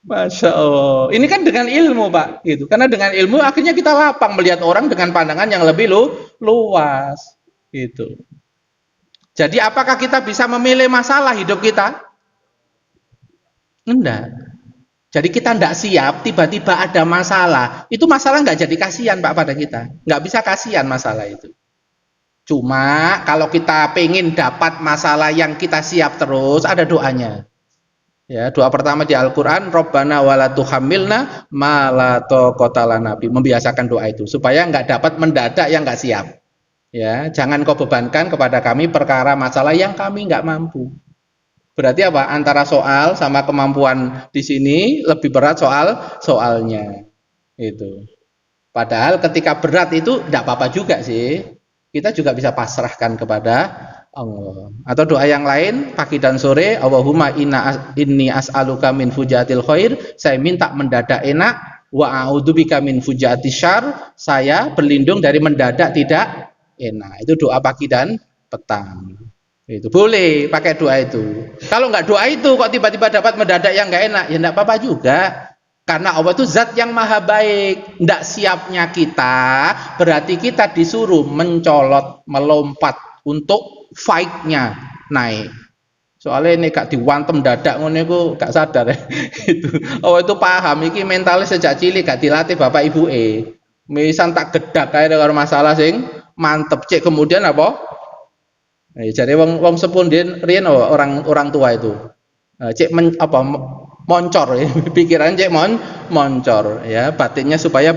Masya Allah. Ini kan dengan ilmu Pak, gitu. Karena dengan ilmu akhirnya kita lapang melihat orang dengan pandangan yang lebih luas, gitu. Jadi apakah kita bisa memilih masalah hidup kita? Enggak. Jadi kita enggak siap, tiba-tiba ada masalah. Itu masalah enggak jadi kasihan Pak pada kita. Enggak bisa kasihan masalah itu. Cuma kalau kita pengen dapat masalah yang kita siap terus, ada doanya. Ya, doa pertama di Al-Qur'an, Rabbana wala tuhammilna ma la taqata lana bi. Membiasakan doa itu supaya enggak dapat mendadak yang enggak siap. Ya, jangan kau bebankan kepada kami perkara masalah yang kami enggak mampu. Berarti apa? Antara soal sama kemampuan di sini lebih berat soalnya. Itu. Padahal ketika berat itu enggak apa-apa juga sih. Kita juga bisa pasrahkan kepada Allah. Atau doa yang lain pagi dan sore, Allahumma inni as'aluka min fujatil khair, saya minta mendadak enak, wa a'udzubika min fujatis syarr, saya berlindung dari mendadak tidak enak. Itu doa pagi dan petang. Itu boleh pakai doa itu. Kalau nggak doa itu kok tiba-tiba dapat mendadak yang nggak enak, ya nggak apa-apa juga. Karena Allah itu zat yang maha baik. Tidak siapnya kita berarti kita disuruh mencolot, melompat untuk fight-nya naik. Soalnya ini gak diwantem dadak ngono iku gak sadar ya. Itu. Allah itu paham iki mentalnya sejak cilik gak dilatih bapak ibu misal tak gedak kae karo masalah sing mantep cek kemudian apa? Jadi wong sepundhen riyen orang tua itu. Cek moncor ya. Pikiran cek moncor ya, batinnya supaya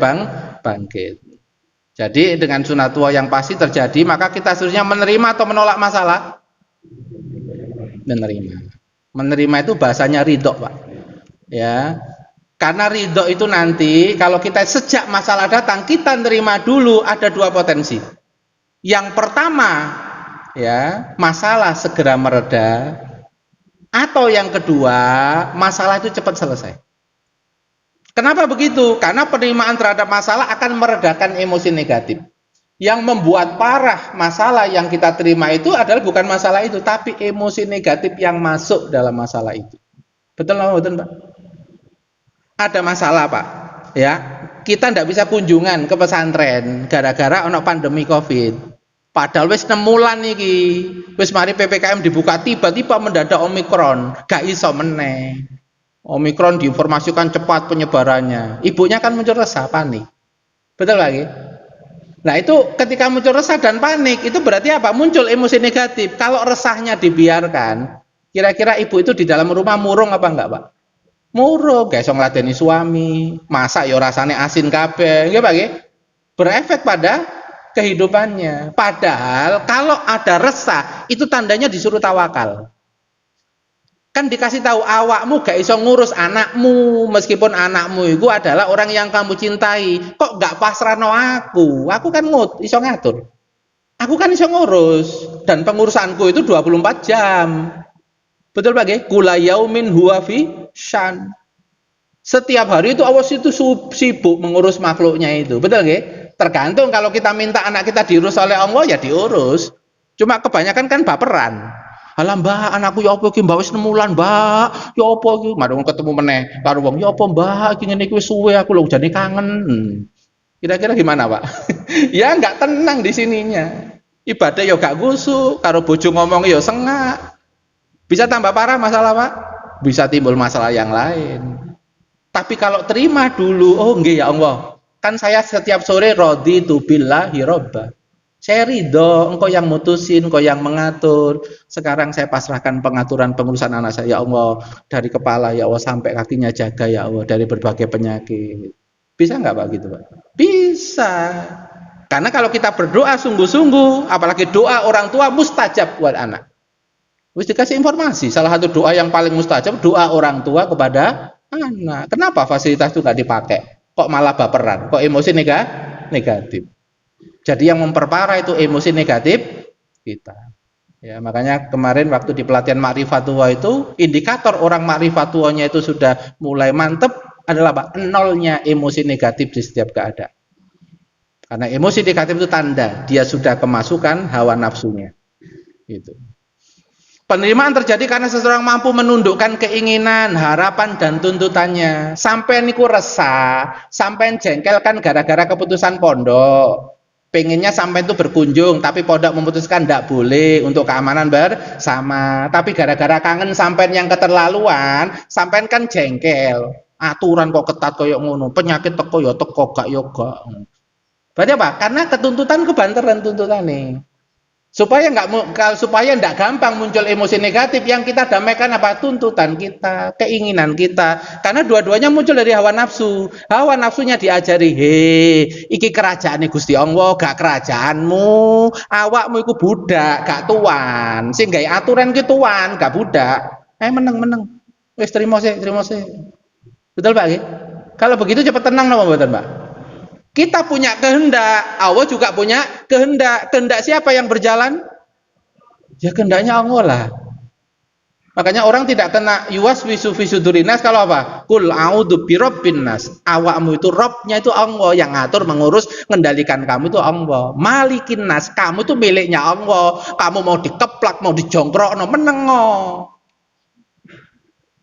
bangkit. Jadi dengan sunatullah yang pasti terjadi, maka kita seharusnya menerima atau menolak masalah? Menerima. Menerima itu bahasanya ridho, Pak. Ya. Karena ridho itu nanti kalau kita sejak masalah datang kita nerima dulu, ada dua potensi. Yang pertama, ya, masalah segera mereda, atau yang kedua, masalah itu cepat selesai. Kenapa begitu? Karena penerimaan terhadap masalah akan meredakan emosi negatif. Yang membuat parah masalah yang kita terima itu adalah bukan masalah itu, tapi emosi negatif yang masuk dalam masalah itu. Betul nggak, betul, Pak? Ada masalah, Pak. Ya, kita tidak bisa kunjungan ke pesantren gara-gara ono pandemi COVID. Padahal wis 6 bulan iki, wis mari PPKM dibuka, tiba-tiba mendadak Omikron, gak iso meneh. Omikron diinformasikan cepat penyebarannya. Ibunya kan muncul resah, panik. Betul lagi? Nah itu ketika muncul resah dan panik, itu berarti apa? Muncul emosi negatif. Kalau resahnya dibiarkan, kira-kira ibu itu di dalam rumah murung apa enggak, Pak? Murung, gak iso ngladeni suami, masak ya rasane asin kabeh, nggih Pak nggih? Berefek pada kehidupannya. Padahal kalau ada resah, itu tandanya disuruh tawakal. Kan dikasih tahu awakmu gak iso ngurus anakmu, meskipun anakmu itu adalah orang yang kamu cintai. Kok gak pasrahno aku? Aku kan iso ngatur. Aku kan iso ngurus, dan pengurusanku itu 24 jam. Betul Pak nggih? Kula yaumin huwa fi syan. Setiap hari itu awas itu sibuk mengurus makhluknya itu. Betul nggih? Tergantung, kalau kita minta anak kita diurus oleh Allah ya diurus. Cuma kebanyakan kan baperan. Alah Mbak, anakku ya apa iki Mbak wis 6 bulan, Mbak. Ya apa iki? Mari ketemu meneh karo wong, ya apa Mbak, iki ngene iki wis suwe aku lho jane kangen. Kira-kira gimana, Pak? Ya enggak tenang di sininya. Ibadah ya gak gusuk, karo bojo ngomong ya sengak. Bisa tambah parah masalah, Pak. Bisa timbul masalah yang lain. Tapi kalau terima dulu, oh nggih ya Allah. Kan saya setiap sore raditu billahi robba. Saya ridho, engkau yang mutusin, engkau yang mengatur. Sekarang saya pasrahkan pengaturan pengurusan anak saya, ya Allah. Dari kepala, ya Allah, sampai kakinya jaga, ya Allah. Dari berbagai penyakit. Bisa nggak Pak gitu, Pak? Bisa. Karena kalau kita berdoa sungguh-sungguh, apalagi doa orang tua, mustajab buat anak. Wis dikasih informasi, salah satu doa yang paling mustajab, doa orang tua kepada anak. Kenapa fasilitas itu nggak dipakai? Kok malah baperan? Kok emosi negatif? Jadi yang memperparah itu emosi negatif kita. Ya, makanya kemarin waktu di pelatihan Ma'rifatullah itu, indikator orang Ma'rifatullahnya itu sudah mulai mantep adalah Pak, nolnya emosi negatif di setiap keadaan. Karena emosi negatif itu tanda dia sudah kemasukan hawa nafsunya. Gitu. Penerimaan terjadi karena seseorang mampu menundukkan keinginan, harapan, dan tuntutannya. Sampai niku resah, sampai jengkel kan gara-gara keputusan pondok. Pengennya sampai itu berkunjung, tapi pondok memutuskan tidak boleh untuk keamanan bersama. Tapi gara-gara kangen sampai yang keterlaluan, sampai kan jengkel. Aturan kok ketat koyok ngono, penyakit teko ya teko gak ya gak. Berarti apa? Karena ketuntutan kebanteran tuntutan nih. Supaya nggak gampang muncul emosi negatif, yang kita damaikan apa? Tuntutan kita, keinginan kita. Karena dua-duanya muncul dari hawa nafsu. Hawa nafsunya diajari, iki kerajaan Gusti Allah, gak kerajaanmu. Awakmu iku budak, gak tuan. Sing gawe aturan ki tuan, gak budak. Meneng. Wis terima sih. Betul Pak? Kalau begitu cepat tenang napa mboten, Pak? Kita punya kehendak, Allah juga punya kehendak. Kehendak siapa yang berjalan? Ya kehendaknya Allah lah. Makanya orang tidak kena yuwaswisu fi sudurinas kalau apa? Qul a'udzu birabbin nas. Awakmu itu Robnya itu Allah, yang ngatur, mengurus, mengendalikan kamu itu Allah. Malikin nas, kamu itu miliknya Allah. Kamu mau dikeplak, mau dijongkrokno, menengo.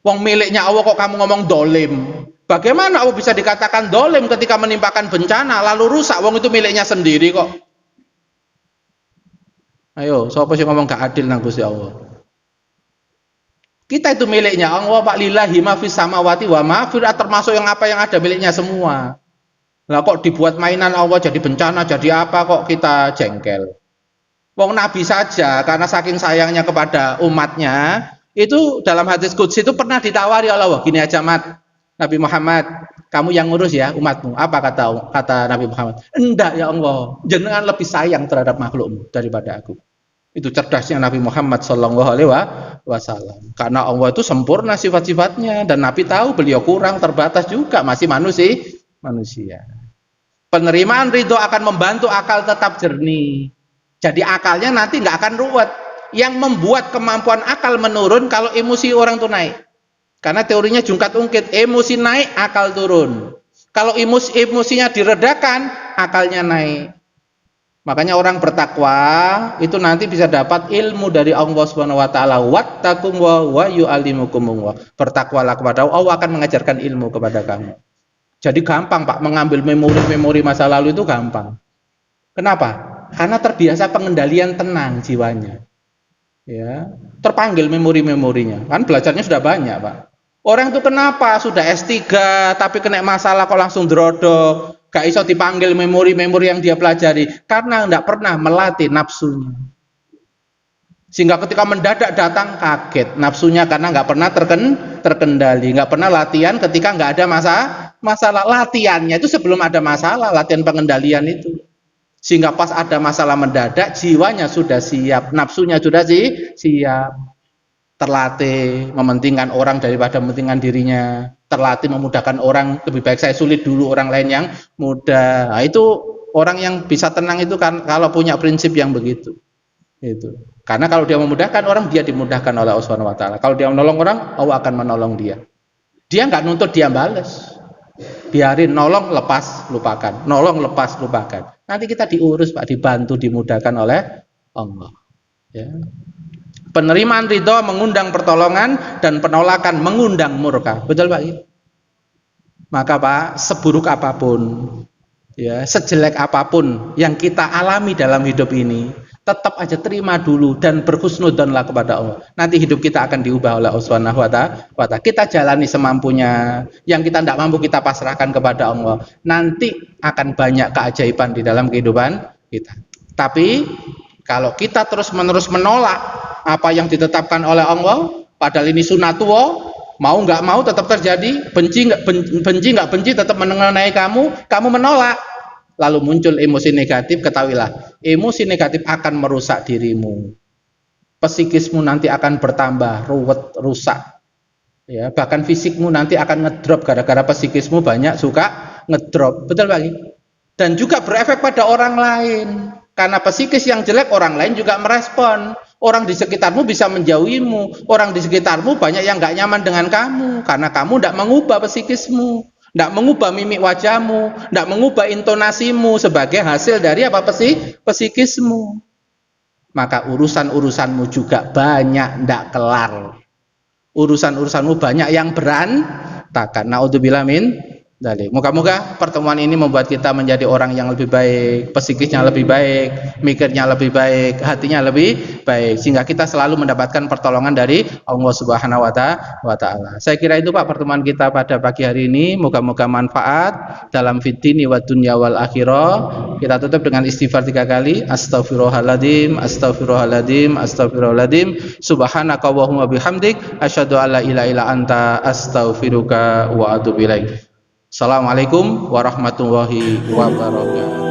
Wong miliknya Allah kok kamu ngomong dolim? Bagaimana Allah bisa dikatakan dolim ketika menimpakan bencana lalu rusak? Wong itu miliknya sendiri kok. Ayo, siapa sih ngomong gak adil nang Gusti Allah? Kita itu miliknya Allah, Pak. Lillahi ma fis samawati wa ma fil ardh, termasuk yang apa yang ada miliknya semua. Lah kok dibuat mainan Allah jadi bencana, jadi apa kok kita jengkel? Wong Nabi saja karena saking sayangnya kepada umatnya, Itu dalam hadis qudsi itu pernah ditawari oleh Allah, gini aja Mat, Nabi Muhammad, kamu yang ngurus ya umatmu. Apa kata Nabi Muhammad? Enggak ya Allah, jenengan lebih sayang terhadap makhlukmu daripada aku. Itu cerdasnya Nabi Muhammad Shallallahu Alaihi Wasallam. Karena Allah itu sempurna sifat-sifatnya dan Nabi tahu beliau kurang, terbatas juga, masih manusia. Penerimaan ridho akan membantu akal tetap jernih. Jadi akalnya nanti nggak akan ruwet. Yang membuat kemampuan akal menurun kalau emosi orang tuh naik. Karena teorinya jungkat ungkit, emosi naik, akal turun. Kalau emosinya diredakan, akalnya naik. Makanya orang bertakwa itu nanti bisa dapat ilmu dari Allah Subhanahu wa taala. Wattaqum wa yu'allimukumullah. Bertakwalah kepada Allah, akan mengajarkan ilmu kepada kamu. Jadi gampang Pak mengambil memori-memori masa lalu itu gampang. Kenapa? Karena terbiasa pengendalian tenang jiwanya. Ya, terpanggil memori-memorinya. Kan belajarnya sudah banyak, Pak. Orang itu kenapa sudah S3 tapi kena masalah kok langsung drodok, gak iso dipanggil memori-memori yang dia pelajari karena tidak pernah melatih nafsunya. Sehingga ketika mendadak datang kaget nafsunya karena nggak pernah terkendali, nggak pernah latihan ketika nggak ada masalah. Latihannya itu sebelum ada masalah, latihan pengendalian itu. Sehingga pas ada masalah mendadak, jiwanya sudah siap, nafsunya sudah siap, terlatih mementingkan orang daripada mementingkan dirinya, terlatih memudahkan orang, lebih baik saya sulit dulu orang lain yang mudah. Nah, itu orang yang bisa tenang itu kan kalau punya prinsip yang begitu. Itu. Karena kalau dia memudahkan orang, dia dimudahkan oleh Allah Subhanahu wa taala. Kalau dia menolong orang, Allah akan menolong dia. Dia nggak nuntut dia balas. Biarin, nolong lepas lupakan, nolong lepas lupakan. Nanti kita diurus Pak, dibantu, dimudahkan oleh Allah. Ya. Penerimaan ridho mengundang pertolongan dan penolakan mengundang murka. Betul Pak? Maka Pak, seburuk apapun, ya, sejelek apapun yang kita alami dalam hidup ini, tetap aja terima dulu dan berhusnudzonlah kepada Allah. Nanti hidup kita akan diubah oleh Allah Subhanahu wa taala. Kita jalani semampunya. Yang kita tidak mampu kita pasrahkan kepada Allah. Nanti akan banyak keajaiban di dalam kehidupan kita. Tapi kalau kita terus-menerus menolak apa yang ditetapkan oleh Allah, padahal ini sunatullah, mau nggak mau tetap terjadi, benci nggak benci tetap mengenai kamu menolak. Lalu muncul emosi negatif, ketahuilah, emosi negatif akan merusak dirimu. Psikismu nanti akan bertambah, rusak. Ya, bahkan fisikmu nanti akan ngedrop gara-gara psikismu banyak suka ngedrop. Betul Pak? Dan juga berefek pada orang lain. Karena psikis yang jelek, orang lain juga merespon. Orang di sekitarmu bisa menjauhimu. Orang di sekitarmu banyak yang nggak nyaman dengan kamu. Karena kamu tidak mengubah psikismu. Tidak mengubah mimik wajahmu, tidak mengubah intonasimu sebagai hasil dari apa psikismu. Maka urusan-urusanmu juga banyak tidak kelar. Urusan-urusanmu banyak yang berantakan. Naudzubillah min dzalik. Moga-moga pertemuan ini membuat kita menjadi orang yang lebih baik, psikisnya lebih baik, mikirnya lebih baik, hatinya lebih baik, sehingga kita selalu mendapatkan pertolongan dari Allah Subhanahu wa taala. Saya kira itu Pak pertemuan kita pada pagi hari ini. Moga-moga manfaat dalam fiddini wa dunya wal akhirah. Kita tutup dengan istighfar 3 kali. Astaghfirullahaladzim, astaghfirullahaladzim, astaghfirullahaladzim. Subhanaka Allahumma bihamdik, asyhadu alla ilaha illa anta, astaghfiruka wa atubu ilaik. Assalamualaikum warahmatullahi wabarakatuh.